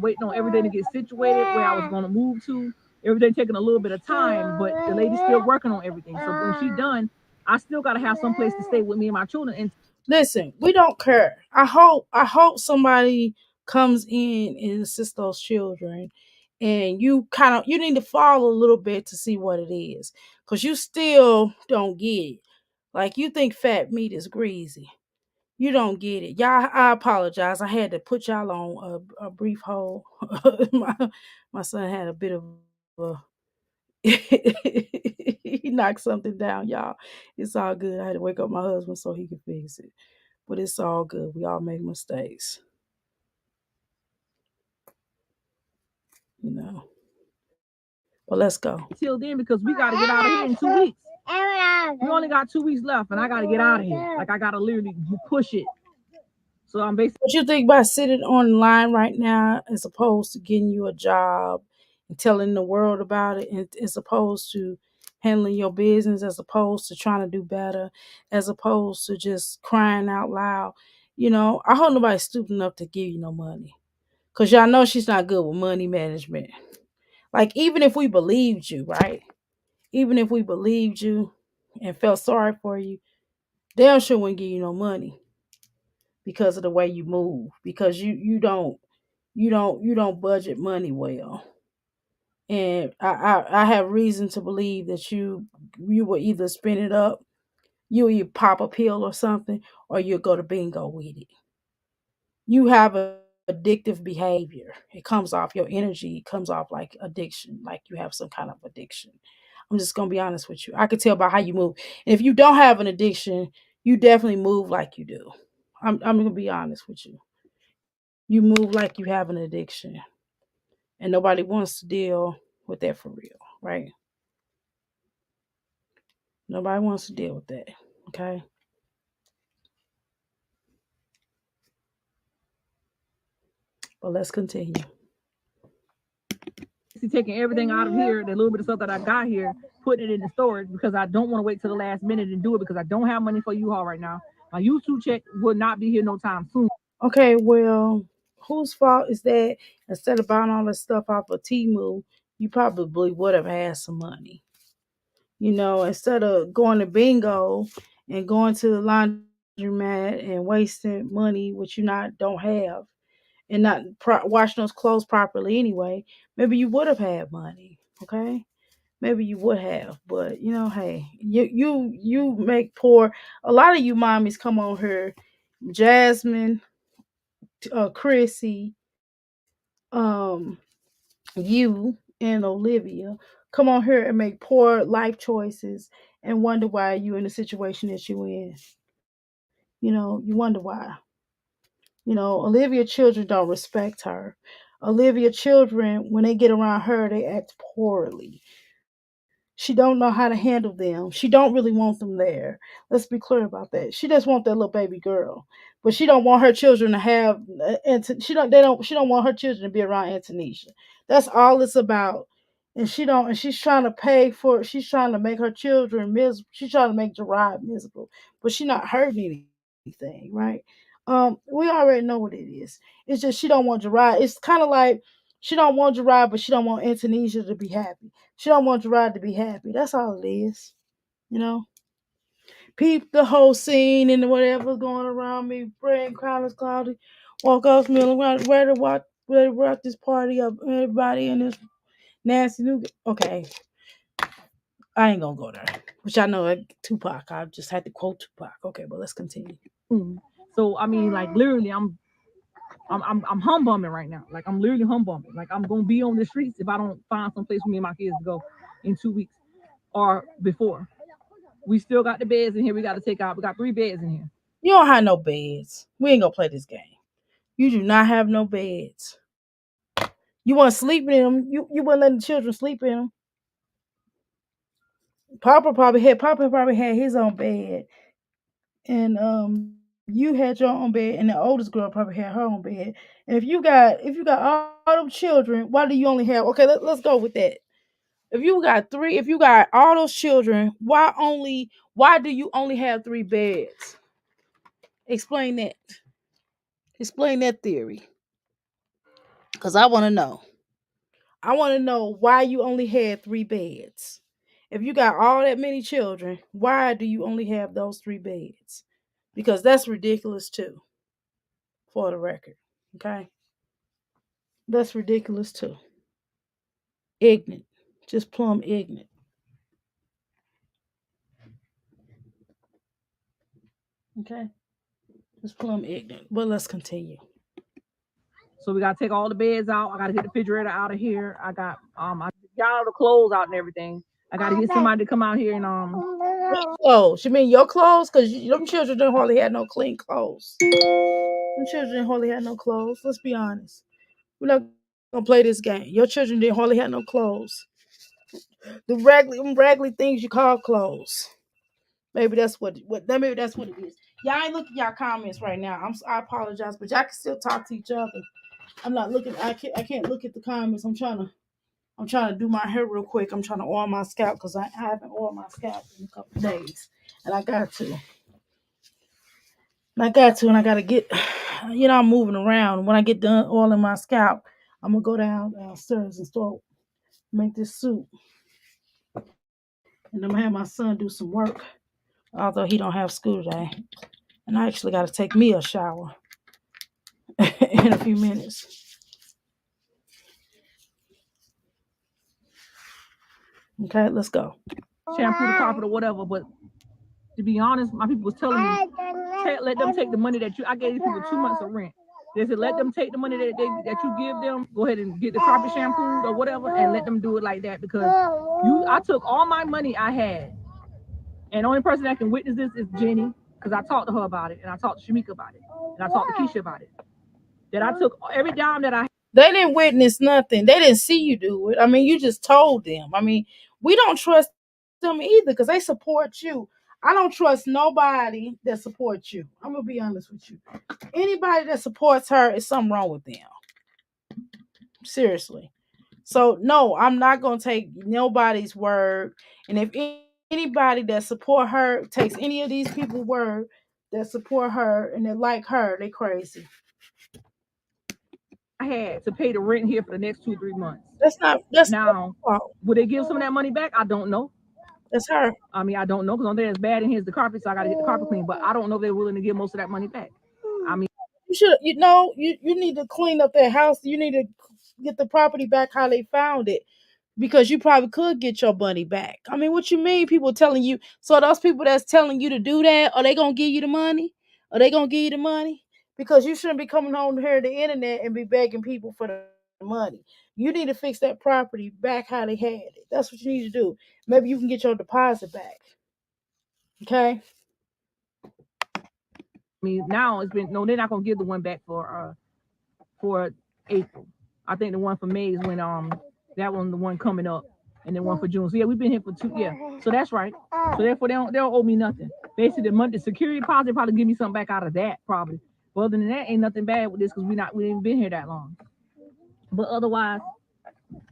Waiting on everything to get situated where I was gonna move to. Everything taking a little bit of time, but the lady's still working on everything. So when she's done, I still gotta have some place to stay with me and my children. And Listen, we don't care. I hope somebody comes in and assists those children, and you need to follow a little bit to see what it is, because you still don't get it. Like, you think fat meat is greasy. You don't get it. Y'all, I apologize. I had to put y'all on a brief hold. my son had a bit of a he knocked something down, y'all. It's all good. I had to wake up my husband so he could fix it. But it's all good. We all make mistakes, you know. But let's go. till then, because we gotta get out of here in 2 weeks. We only got 2 weeks left, and I gotta get out of here. Like, I gotta literally push it. So I'm basically. What you think about sitting online right now as opposed to getting you a job and telling the world about it, and as opposed to handling your business, as opposed to trying to do better, as opposed to just crying out loud? I hope nobody's stupid enough to give you no money. Because y'all know she's not good with money management. Like, even if we believed you, right? Even if we believed you and felt sorry for you, damn sure wouldn't give you no money because of the way you move. Because you don't budget money well. And I have reason to believe that you will either spin it up, you either pop a pill or something, or you'll go to bingo with it. You have addictive behavior. It comes off your energy, it comes off like addiction, like you have some kind of addiction. I'm just gonna be honest with you. I can tell by how you move. And if you don't have an addiction, you definitely move like you do. I'm gonna be honest with you. You move like you have an addiction, and nobody wants to deal with that for real, right? Nobody wants to deal with that. Okay. But let's continue. Taking everything out of here, the little bit of stuff that I got here, putting it in the storage because I don't want to wait till the last minute and do it because I don't have money for U-Haul right now. My YouTube check will not be here no time soon. Okay, well, whose fault is that? Instead of buying all this stuff off of Temu, you probably would have had some money. Instead of going to bingo and going to the laundromat and wasting money which don't have, and not washing those clothes properly anyway, maybe you would have had money. Okay, maybe you would have, but hey, you make poor. A lot of you mommies come on here, Jasmine, Chrissy, um, you and Olivia come on here and make poor life choices and wonder why you in the situation that you in. You wonder why. Olivia children don't respect her. Olivia children, when they get around her, they act poorly. She don't know how to handle them. She don't really want them there. Let's be clear about that. She just want that little baby girl, but she don't want her children to have. She don't. They don't. She don't want her children to be around Antonisha. That's all it's about. And she don't. And she's trying to pay for. She's trying to make her children miserable. She's trying to make Gerard miserable, but she's not hurting anything, right? We already know what it is. It's just she don't want Gerard. It's kind of like she don't want Gerard, but she don't want Antonisha to be happy. She don't want Gerard to be happy. That's all it is. You know? Peep the whole scene and whatever's going around me. Brain crowd cloudy. Walk off me around ready to rock this party up. Everybody in this nasty new. Okay. I ain't gonna go there. Which I know Tupac. I just had to quote Tupac. Okay, but let's continue. So I mean, like literally, I'm humbumming right now. Like I'm literally humbumming. Like I'm gonna be on the streets if I don't find some place for me and my kids to go in 2 weeks. or before. We still got the beds in here. We got to take out. We got 3 beds in here. You don't have no beds. We ain't gonna play this game. You do not have no beds. You want to sleep in them. You wouldn't let the children sleep in them. Papa probably had his own bed, and you had your own bed, and the oldest girl probably had her own bed. And if you got all them children, why do you only have? Okay, let's go with that. If you got all those children, why do you only have 3 beds? Explain that. Explain that theory. Cause I want to know why you only had 3 beds. If you got all that many children, why do you only have those 3 beds? Because that's ridiculous too, for the record. Okay? That's ridiculous too. Ignorant. Just plumb ignorant. Okay? Just plumb ignorant. But let's continue. So we gotta take all the beds out. I gotta get the refrigerator out of here. I got all the clothes out and everything. I gotta get somebody to come out here and What clothes? You mean your clothes? Because them children didn't hardly have no clean clothes. Them children didn't hardly have no clothes. Let's be honest. We're not gonna play this game. Your children didn't hardly have no clothes. Them raggedy things you call clothes. Maybe that's what it is. Y'all ain't looking at y'all comments right now. I apologize, but y'all can still talk to each other. I'm not looking. I can't look at the comments. I'm trying to do my hair real quick. I'm trying to oil my scalp because I haven't oiled my scalp in a couple of days, and I got to. And I got to get. I'm moving around. When I get done oiling my scalp, I'm gonna go downstairs and start make this soup, and I'm gonna have my son do some work. Although he don't have school today, and I actually got to take me a shower in a few minutes. Okay, let's go. shampoo the carpet or whatever. But to be honest, my people was telling me, let them take the money that I gave these people 2 months of rent. They said let them take the money that you give them. Go ahead and get the carpet shampooed or whatever, and let them do it like that because I took all my money I had, and the only person that can witness this is Jenny because I talked to her about it, and I talked to Shamika about it, and I talked to Keisha about it. That I took every dime that I. They didn't witness nothing. They didn't see you do it. I mean, you just told them. I mean, we don't trust them either because they support you. I don't trust nobody that supports you. I'm gonna be honest with you. Anybody that supports her is something wrong with them. Seriously. So no, I'm not gonna take nobody's word. And if anybody that support her takes any of these people's word that support her and that like her, they crazy. I had to pay the rent here for the next 2 3 months. That's Now, would they give some of that money back? I don't know. That's her. I mean, I don't know because on there it's bad and here's the carpet, so I got to get the carpet clean. But I don't know if they're willing to give most of that money back. I mean, You need to clean up that house. You need to get the property back how they found it. Because you probably could get your money back. I mean, what you mean? People telling you? So those people that's telling you to do that, are they gonna give you the money? Are they gonna give you the money? Because you shouldn't be coming on here to the internet and be begging people for the money. You need to fix that property back how they had it. That's what you need to do. Maybe you can get your deposit back. Okay. now it's been no, they're not gonna give the one back for April. I think the one for May is when that one the one coming up, and then one for June. So yeah, we've been here for 2 So that's right. So therefore they don't owe me nothing. Basically, the security deposit probably give me something back out of that probably. But other than that, ain't nothing bad with this because we ain't been here that long. But otherwise,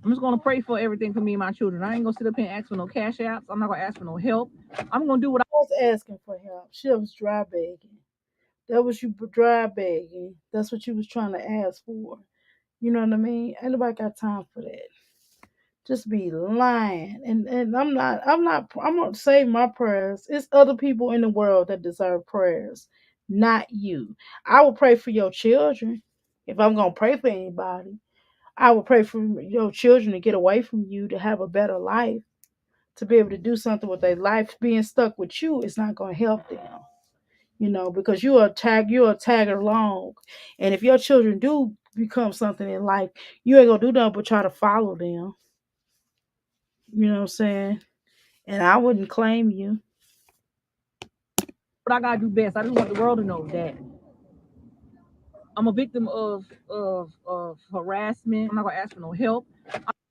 I'm just gonna pray for everything for me and my children. I ain't gonna sit up here and ask for no cash apps. I'm not gonna ask for no help. I'm gonna do what I was asking for help. She was dry begging. That was you dry begging. That's what you was trying to ask for. You know what I mean? Ain't nobody got time for that. Just be lying. And I'm gonna save my prayers. It's other people in the world that deserve prayers, not you. I will pray for your children. If I'm gonna pray for anybody, I will pray for your children to get away from you, to have a better life, to be able to do something with their life. Being stuck with you is not gonna help them. Because you're a tagger along. And if your children do become something in life, you ain't gonna do nothing but try to follow them. You know what I'm saying? And I wouldn't claim you. But I gotta do best. I just want the world to know that I'm a victim of harassment. I'm not gonna ask for no help.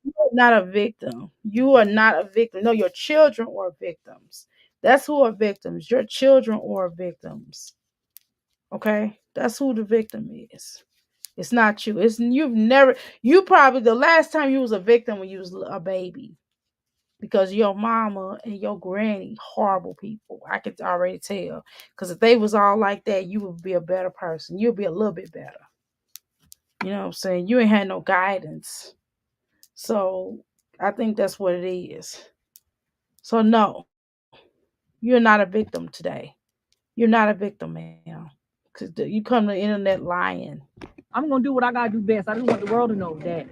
You're not a victim. You are not a victim. No, your children are victims. That's who are victims. Your children are victims. Okay? That's who the victim is. It's not you. It's you've never you probably the last time you was a victim when you was a baby. Because your mama and your granny horrible people. I could already tell. Because if they was all like that, you would be a better person. You'd be a little bit better. You know what I'm saying? You ain't had no guidance. So I think that's what it is. So no, you're not a victim today. You're not a victim, ma'am. Because you come to the internet lying. I'm gonna do what I gotta do best. I just want the world to know that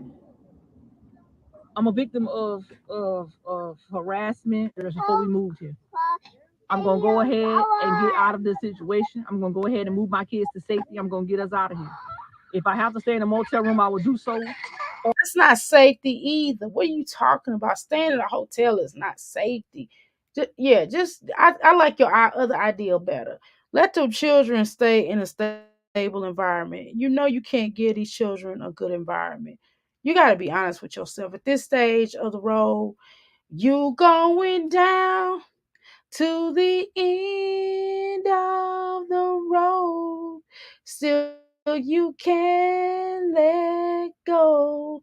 I'm a victim of harassment before we moved here. I'm gonna go ahead and get out of this situation. I'm gonna go ahead and move my kids to safety. I'm gonna get us out of here. If I have to stay in a motel room, I will do so. That's not safety either. What are you talking about? Staying in a hotel is not safety. I like your other idea better. Let the children stay in a stable environment. You know you can't give these children a good environment. You got to be honest with yourself. At this stage of the road, you going down to the end of the road. Still, you can let go.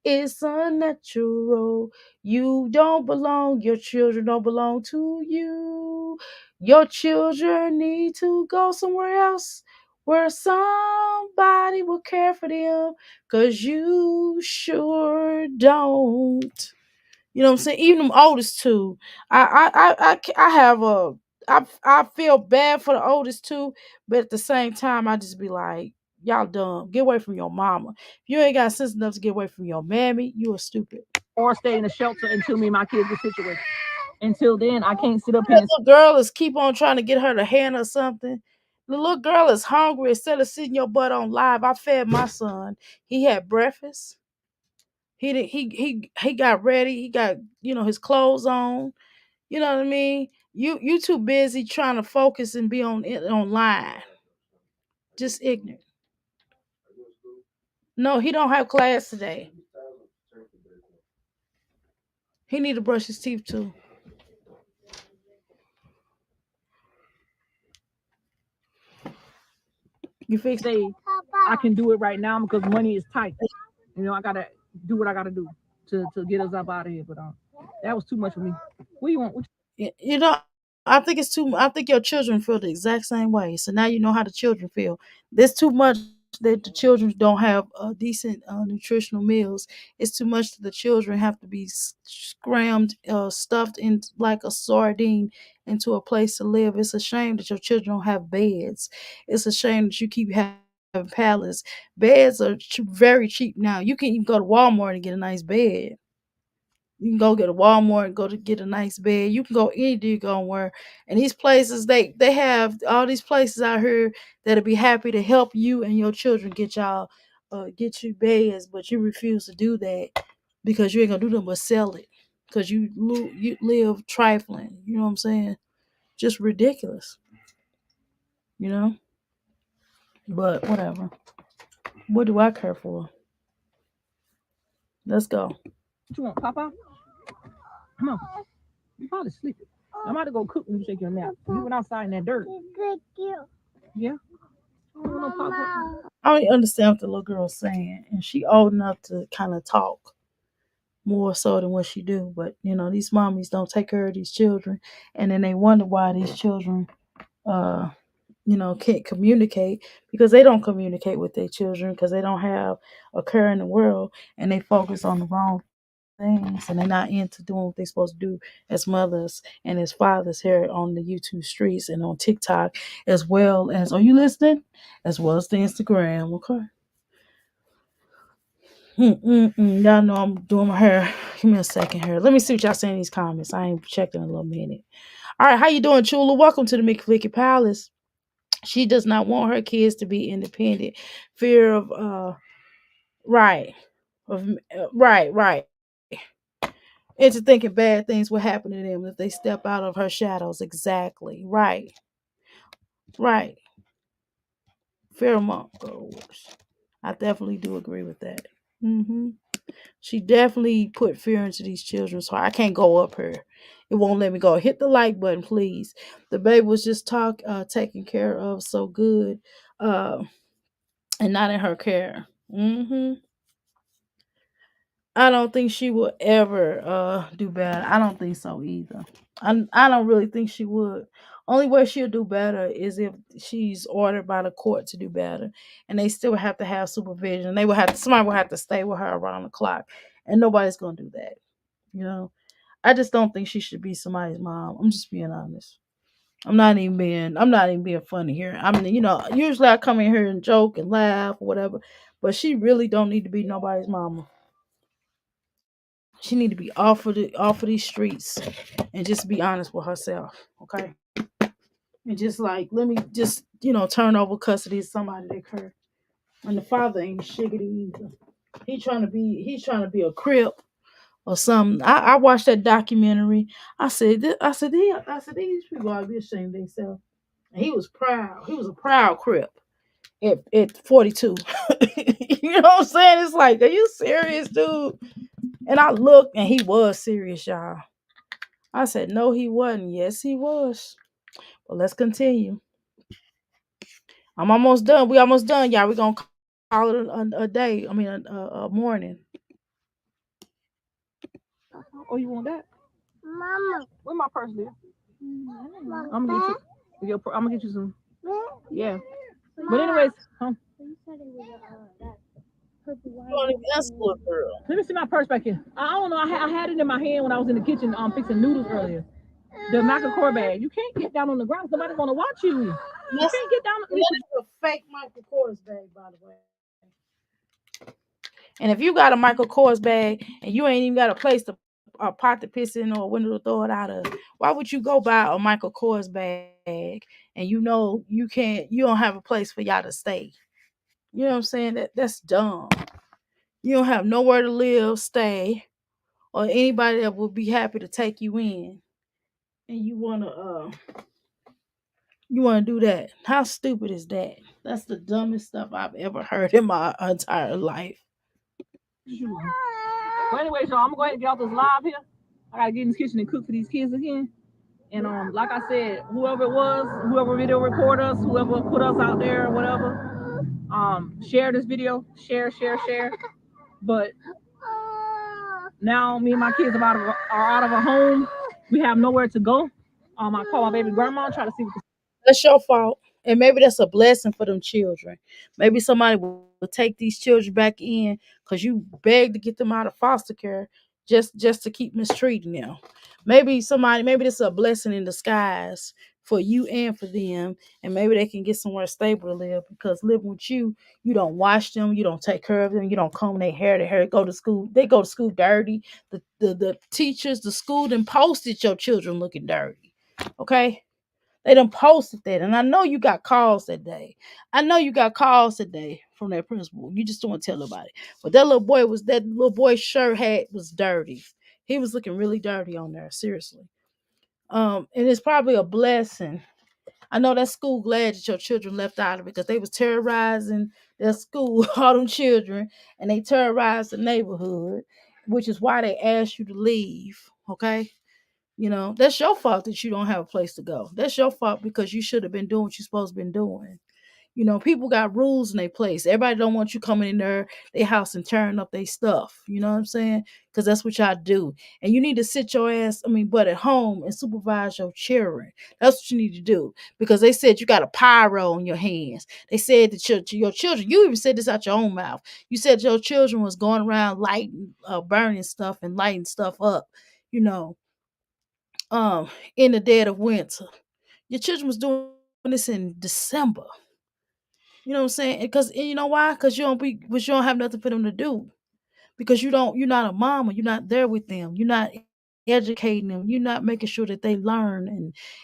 It's unnatural. You don't belong. Your children don't belong to you. Your children need to go somewhere else where somebody will care for them because you sure don't. You know what I'm saying? Even them oldest two, I have a I feel bad for the oldest two, but at the same time, I just be like, y'all dumb. Get away from your mama. If you ain't got sense enough to get away from your mammy, you are stupid. Or stay in a shelter until me and my kids get situated. Until then, I can't sit up here The and little girl is keep on trying to get her to hand or something. The little girl is hungry. Instead of sitting your butt on live, I fed my son. He had breakfast. He got ready. He got his clothes on. You know what I mean? You too busy trying to focus and be online. Just ignorant. No, he don't have class today. He need to brush his teeth too. You fix it? say I can do it right now because money is tight. I gotta do what I gotta do to get us up out of here. But that was too much for me. What do you want? I think it's too. I think your children feel the exact same way. So now you know how the children feel. There's too much that the children don't have decent nutritional meals. It's too much that the children have to be scrammed, stuffed in like a sardine into a place to live. It's a shame that your children don't have beds. It's a shame that you keep having pallets. Beds are very cheap now. You can even go to Walmart and get a nice bed. You can go get a Walmart and go to get a nice bed. You can go anywhere you go where. And these places, they have all these places out here that'll be happy to help you and your children get you beds, but you refuse to do that because you ain't gonna do them but sell it because you live trifling. You know what I'm saying? Just ridiculous. You know. But whatever. What do I care for? Let's go. What you want, Papa? Come on. You probably sleeping. I'm about to go cook when you take your nap. You went outside in that dirt. Yeah. I don't want no Papa. I don't understand what the little girl's saying, and she old enough to kind of talk more so than what she do. But these mommies don't take care of these children, and then they wonder why these children, uh, can't communicate because they don't communicate with their children because they don't have a care in the world, and they focus on the wrong things, and they're not into doing what they're supposed to do as mothers and as fathers here on the YouTube streets and on TikTok, as well as, are you listening? As well as the Instagram, okay? Y'all know I'm doing my hair. Give me a second here. Let me see what y'all say in these comments. I ain't checked in a little minute. All right, how you doing, Chula? Welcome to the Mickey Flicky Palace. She does not want her kids to be independent. Fear of right. Right. into thinking bad things will happen to them if they step out of her shadows. Exactly. Right. Right. Pheromone goers. I definitely do agree with that. Hmm. She definitely put fear into these children's heart. I can't go up here. It won't let me go. Hit the like button, please. The baby was just taken care of so good, uh, and not in her care. I don't think she will ever do bad. I don't think so either. I don't really think she would. Only way she'll do better is if she's ordered by the court to do better, and they still have to have supervision. They will have to, somebody will have to stay with her around the clock, and nobody's gonna do that. You know, I just don't think she should be somebody's mom. I'm just being honest. I'm not even being funny here. I mean, usually I come in here and joke and laugh or whatever, but she really don't need to be nobody's mama. She need to be off of these streets and just be honest with herself, okay? And just like let me just turn over custody to somebody that care. And the father ain't shiggity either. He's trying to be a crip or something. I watched that documentary. I said these people ought to be ashamed of themselves. And he was proud. He was a proud crip at 42. You know what I'm saying? It's like, are you serious, dude? And I looked, and he was serious, y'all. I said, no, he wasn't. Yes, he was. But let's continue. I'm almost done. We almost done, y'all. We're going to call it a day. I mean, a morning. Oh, you want that? Mama. Where my purse, dear? I'm gonna get you. I'm gonna get you some. Yeah. But anyways, let me see my purse back here. I don't know. I had it in my hand when I was in the kitchen fixing noodles earlier. The Michael Kors bag. You can't get down on the ground. Somebody's gonna watch you. You can't get down. This is a fake Michael Kors bag, by the way. And if you got a Michael Kors bag and you ain't even got a place to a pot to piss in or a window to throw it out of, why would you go buy a Michael Kors bag and you don't have a place for y'all to stay? You know what I'm saying? That's dumb. You don't have nowhere to live, stay, or anybody that would be happy to take you in. And you wanna do that. How stupid is that? That's the dumbest stuff I've ever heard in my entire life. Well, anyway, y'all, I'm gonna go ahead and get off this live here. I gotta get in this kitchen and cook for these kids again. And like I said, whoever it was, whoever video record us, whoever put us out there, whatever, share this video, share. But now me and my kids are out of a home. We have nowhere to go. I call my baby grandma and try to see what. That's your fault. And maybe that's a blessing for them children. Maybe somebody will take these children back in because you begged to get them out of foster care just to keep mistreating them. Maybe this is a blessing in disguise for you and for them. And maybe they can get somewhere stable to live because living with you don't wash them, you don't take care of them, you don't comb their hair go to school. They go to school dirty. The teachers, the school then posted your children looking dirty. Okay? They done posted that. And I know you got calls that day. I know you got calls today from that principal. You just don't want to tell nobody. But that little boy's shirt was dirty. He was looking really dirty on there, seriously. And it's probably a blessing. I know that school glad that your children left out of it because they was terrorizing their school, all them children, and they terrorized the neighborhood, which is why they asked you to leave. Okay. That's your fault that you don't have a place to go. That's your fault because you should have been doing what you're supposed to been doing. People got rules in their place. Everybody don't want you coming in their house and tearing up their stuff. You know what I'm saying? Because that's what y'all do. And you need to sit your butt at home and supervise your children. That's what you need to do. Because they said you got a pyro in your hands. They said that your children, you even said this out your own mouth. You said your children was going around lighting, burning stuff and lighting stuff up, you know, in the dead of winter. Your children was doing this in December. You know what I'm saying? Because you know why? Because you don't have nothing for them to do. Because you're not a mama. You're not there with them. You're not educating them. You're not making sure that they learn,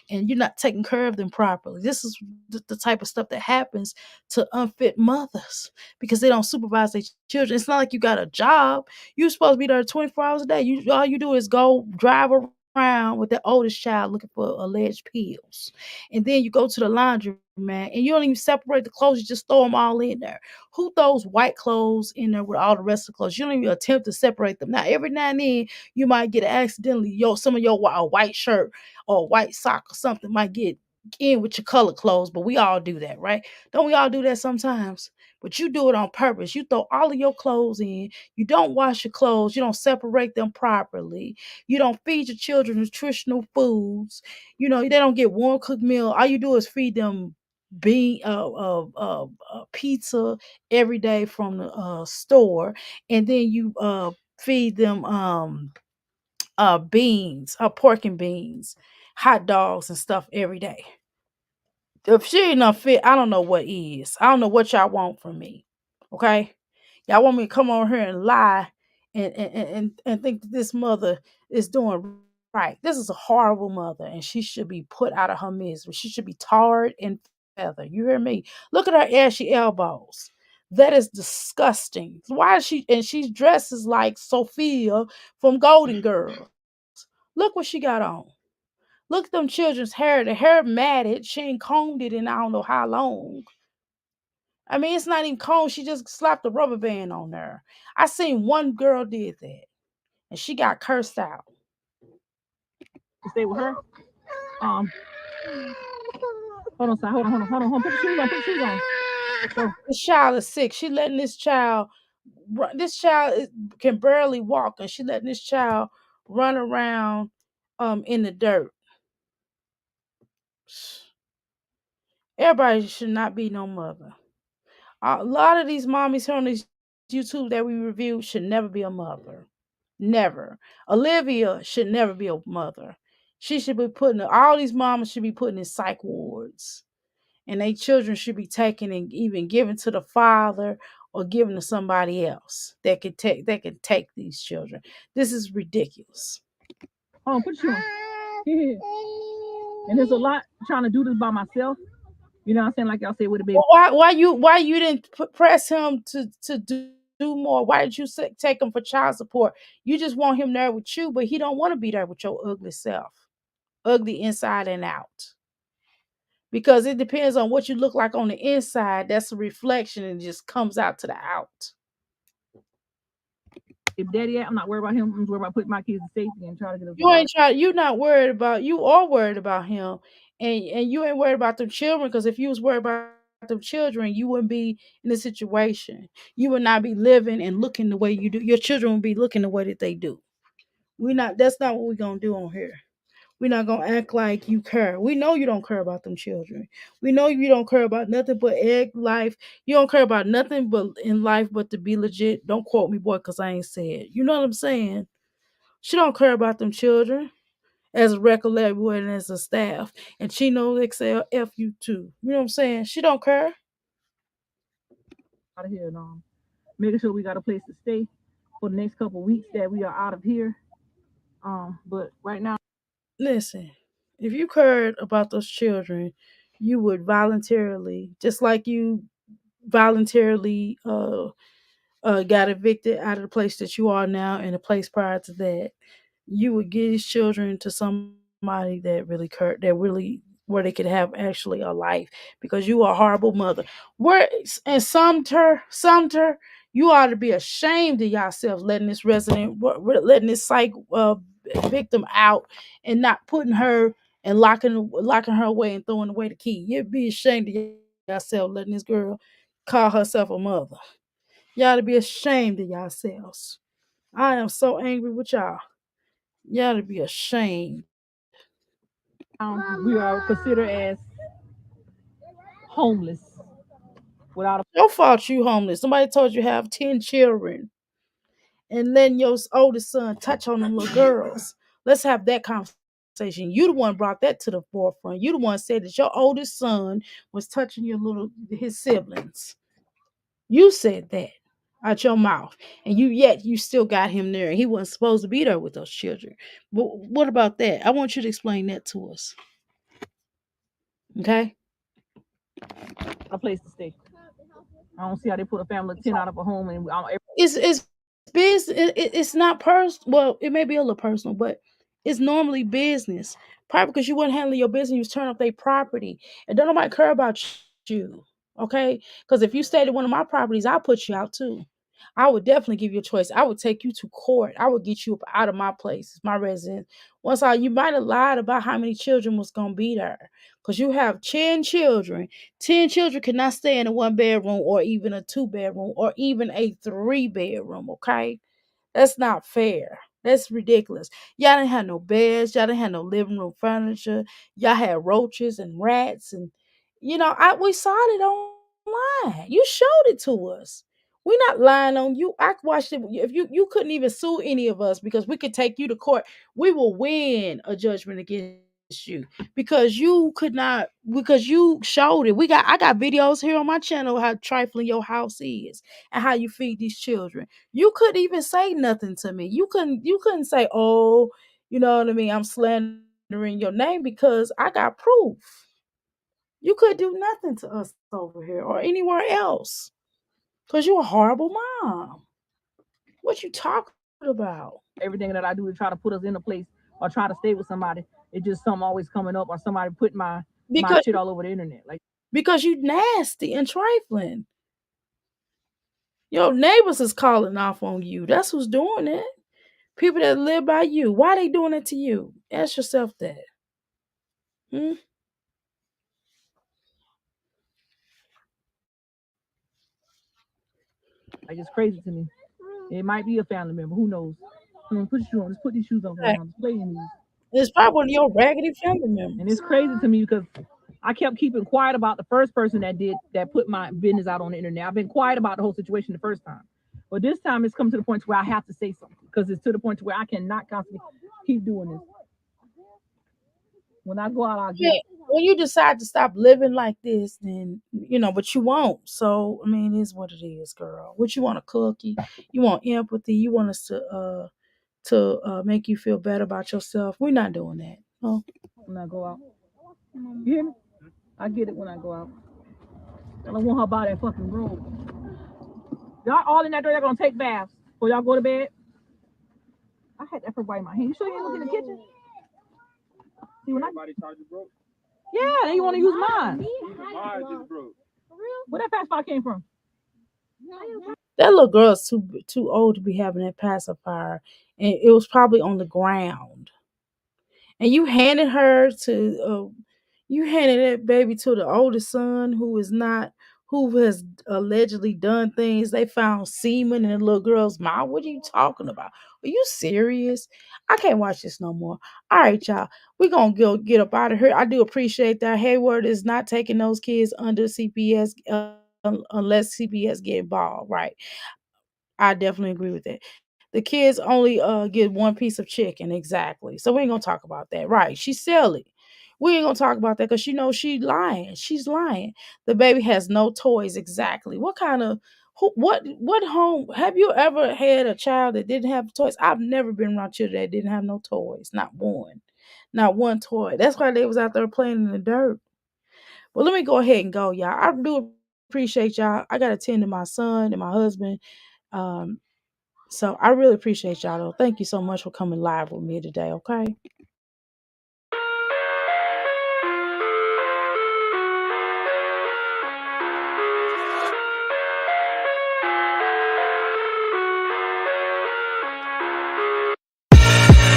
and you're not taking care of them properly. This is the type of stuff that happens to unfit mothers because they don't supervise their children. It's not like you got a job. You're supposed to be there 24 hours a day. All you do is go drive around with the oldest child looking for alleged pills. And then you go to the laundry, man, and you don't even separate the clothes. You just throw them all in there. Who throws white clothes in there with all the rest of the clothes? You don't even attempt to separate them. Now, every now and then, you might get accidentally, some of your a white shirt or a white sock or something might get in with your color clothes, but we all do that, right? Don't we all do that sometimes? But you do it on purpose. You throw all of your clothes in. You don't wash your clothes. You don't separate them properly. You don't feed your children nutritional foods. They don't get warm cooked meal. All you do is feed them pizza every day from the store, and then you feed them beans, pork and beans, hot dogs and stuff every day. If she ain't not fit, I don't know what is. I don't know what y'all want from me. Okay? Y'all want me to come on here and lie and think that this mother is doing right. This is a horrible mother, and she should be put out of her misery. She should be tarred and feathered. You hear me? Look at her ashy elbows. That is disgusting. Why is she, and she dresses like Sophia from Golden Girls. Look what she got on. Look at them children's hair. The hair matted. She ain't combed it in I don't know how long. I mean, it's not even combed. She just slapped a rubber band on there. I seen one girl did that, and she got cursed out. To stay with her. Um, hold on, hold on. Put the shoes on. Put the shoes on. So, This child is sick. She letting this child. This child can barely walk, and she letting this child run around in the dirt. Everybody should not be no mother. A lot of these mommies here on this YouTube that we review should never be a mother. Never. Olivia should never be a mother. She should be all these mamas should be putting in psych wards. And their children should be taken and even given to the father or given to somebody else that can take these children. This is ridiculous. hold on, put the shoes on. Here. And there's a lot trying to do this by myself. You know what I'm saying? Like y'all say with a baby. Well, why you didn't press him to do more? Why did you take him for child support? You just want him there with you, but he don't want to be there with your ugly self, ugly inside and out. Because it depends on what you look like on the inside. That's a reflection and it just comes out to the out. If daddy, I'm not worried about him. I'm just worried about putting my kids in safety and trying to get us. You're not worried about. You are worried about him, and you ain't worried about them children. Because if you was worried about them children, you wouldn't be in this situation. You would not be living and looking the way you do. Your children would be looking the way that they do. We not. That's not what we're gonna do on here. We're not gonna act like you care. We know you don't care about them children. We know you don't care about nothing but egg life. You don't care about nothing but in life but to be legit. Don't quote me, boy, because I ain't said. You know what I'm saying? She don't care about them children as a record label and as a staff. And she knows Excel F you too. You know what I'm saying? She don't care. Out of here and making sure we got a place to stay for the next couple of weeks that we are out of here. But right now, Listen, if you cared about those children, you would voluntarily, just like you voluntarily got evicted out of the place that you are now and the place prior to that, you would get his children to somebody that really cared, that really where they could have actually a life, because you are a horrible mother. Where and Sumter, you ought to be ashamed of yourself letting this letting this psych victim out and not putting her and locking her away and throwing away the key. You'd be ashamed of yourself letting this girl call herself a mother. Y'all to be ashamed of yourselves. I am so angry with y'all. Y'all to be ashamed. we are considered as homeless without a. Your fault you homeless. Somebody told you have 10 children and letting your oldest son touch on them little girls. Let's have that conversation. You the one brought that to the forefront. You the one said that your oldest son was touching his siblings. You said that. out your mouth. And yet you still got him there. He wasn't supposed to be there with those children. But what about that? I want you to explain that to us. Okay? A place to stay. I don't see how they put a family of 10 out of a home and It's business. It's not personal. Well, it may be a little personal, but it's normally business. Probably because you weren't handling your business, you was turning up their property, and don't nobody care about you. Okay? Because if you stayed at one of my properties, I'll put you out too. I would definitely give you a choice. I would take you to court. I would get you up out of my place, my residence. You might have lied about how many children was gonna be there, because you have 10 children. 10 children cannot stay in a 1 bedroom or even a 2 bedroom or even a 3 bedroom. Okay, that's not fair. That's ridiculous. Y'all didn't have no beds. Y'all didn't have no living room furniture. Y'all had roaches and rats, and we saw it online. You showed it to us. We're not lying on you. I watched it. If you couldn't even sue any of us because we could take you to court, we will win a judgment against you because you could not, because you showed it. I got videos here on my channel how trifling your house is and how you feed these children. You couldn't even say nothing to me. You couldn't say, oh, you know what I mean, I'm slandering your name, because I got proof. You could do nothing to us over here or anywhere else because you're a horrible mom. What you talking about? everything that I do to try to put us in a place or try to stay with somebody. It's just something always coming up or somebody putting my Because shit all over the internet. Like because you nasty and trifling. Your neighbors is calling off on you. That's who's doing it. People that live by you. Why they doing it to you? Ask yourself that. Hmm? it's crazy to me. It might be a family member. Who knows? Put your shoes on. Let's put these shoes on. Right. I'm playing these. It's probably one of your raggedy family members. And it's crazy to me because I kept keeping quiet about the first person that put my business out on the internet. I've been quiet about the whole situation the first time. But this time it's come to the point where I have to say something because it's to the point where I cannot constantly keep doing this. When I go out, I'll get When you decide to stop living like this, then but you won't. So I mean, it is what it is, girl. What you want, a cookie? You want empathy? You want us to make you feel better about yourself? We're not doing that. Oh. When I go out. You hear me? I get it when I go out. I don't want her by that fucking road. Y'all all in that door, they're gonna take baths before y'all go to bed. I had that for white in my hand. You sure you ain't looking in the kitchen? See when Everybody charger broke? Yeah, then you want to use mine. Mine just broke. Where that fast spot came from? That little girl's too old to be having that pacifier, and it was probably on the ground. And you handed that baby to the oldest son who has allegedly done things. They found semen in the little girl's mouth. What are you talking about? Are you serious? I can't watch this no more. All right, y'all. We're going to go get up out of here. I do appreciate that. Hayward is not taking those kids under CPS unless CPS get involved. Right. I definitely agree with that. The kids only get one piece of chicken, exactly. So we ain't gonna talk about that, right? She's silly. We ain't gonna talk about that because she lying. She's lying. The baby has no toys, exactly. What kind of what home have you ever had a child that didn't have toys? I've never been around children that didn't have no toys, not one toy. That's why they was out there playing in the dirt. Well, let me go ahead and go, y'all. I do appreciate y'all. I gotta tend to my son and my husband. So I really appreciate y'all though. Thank you so much for coming live with me today, okay?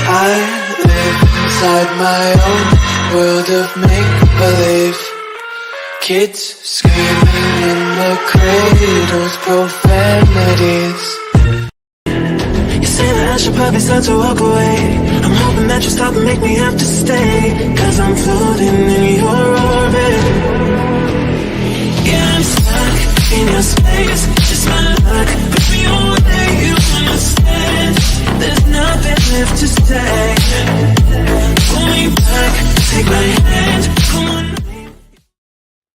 I live inside my own world of make-believe. Kids screaming in the cradles, profanities. You say that I should probably start to walk away. I'm hoping that you stop and make me have to stay, 'cause I'm floating in your orbit. Yeah, I'm stuck in your space. Just my luck, push me away. You understand? There's nothing left to say. Pull me back, take my hand. Come on.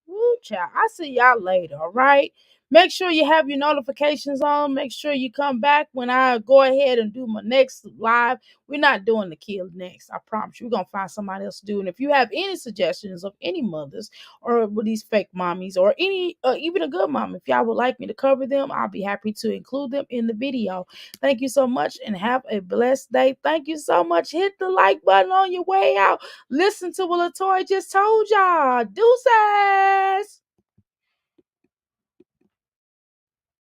Woo, child. I see y'all later, all right? Make sure you have your notifications on. Make sure you come back when I go ahead and do my next live. We're not doing the kill next. I promise you. We're going to find somebody else to do. And if you have any suggestions of any mothers or with these fake mommies or any, even a good mom, if y'all would like me to cover them, I'll be happy to include them in the video. Thank you so much and have a blessed day. Thank you so much. Hit the like button on your way out. Listen to what LaToya just told y'all. Deuces.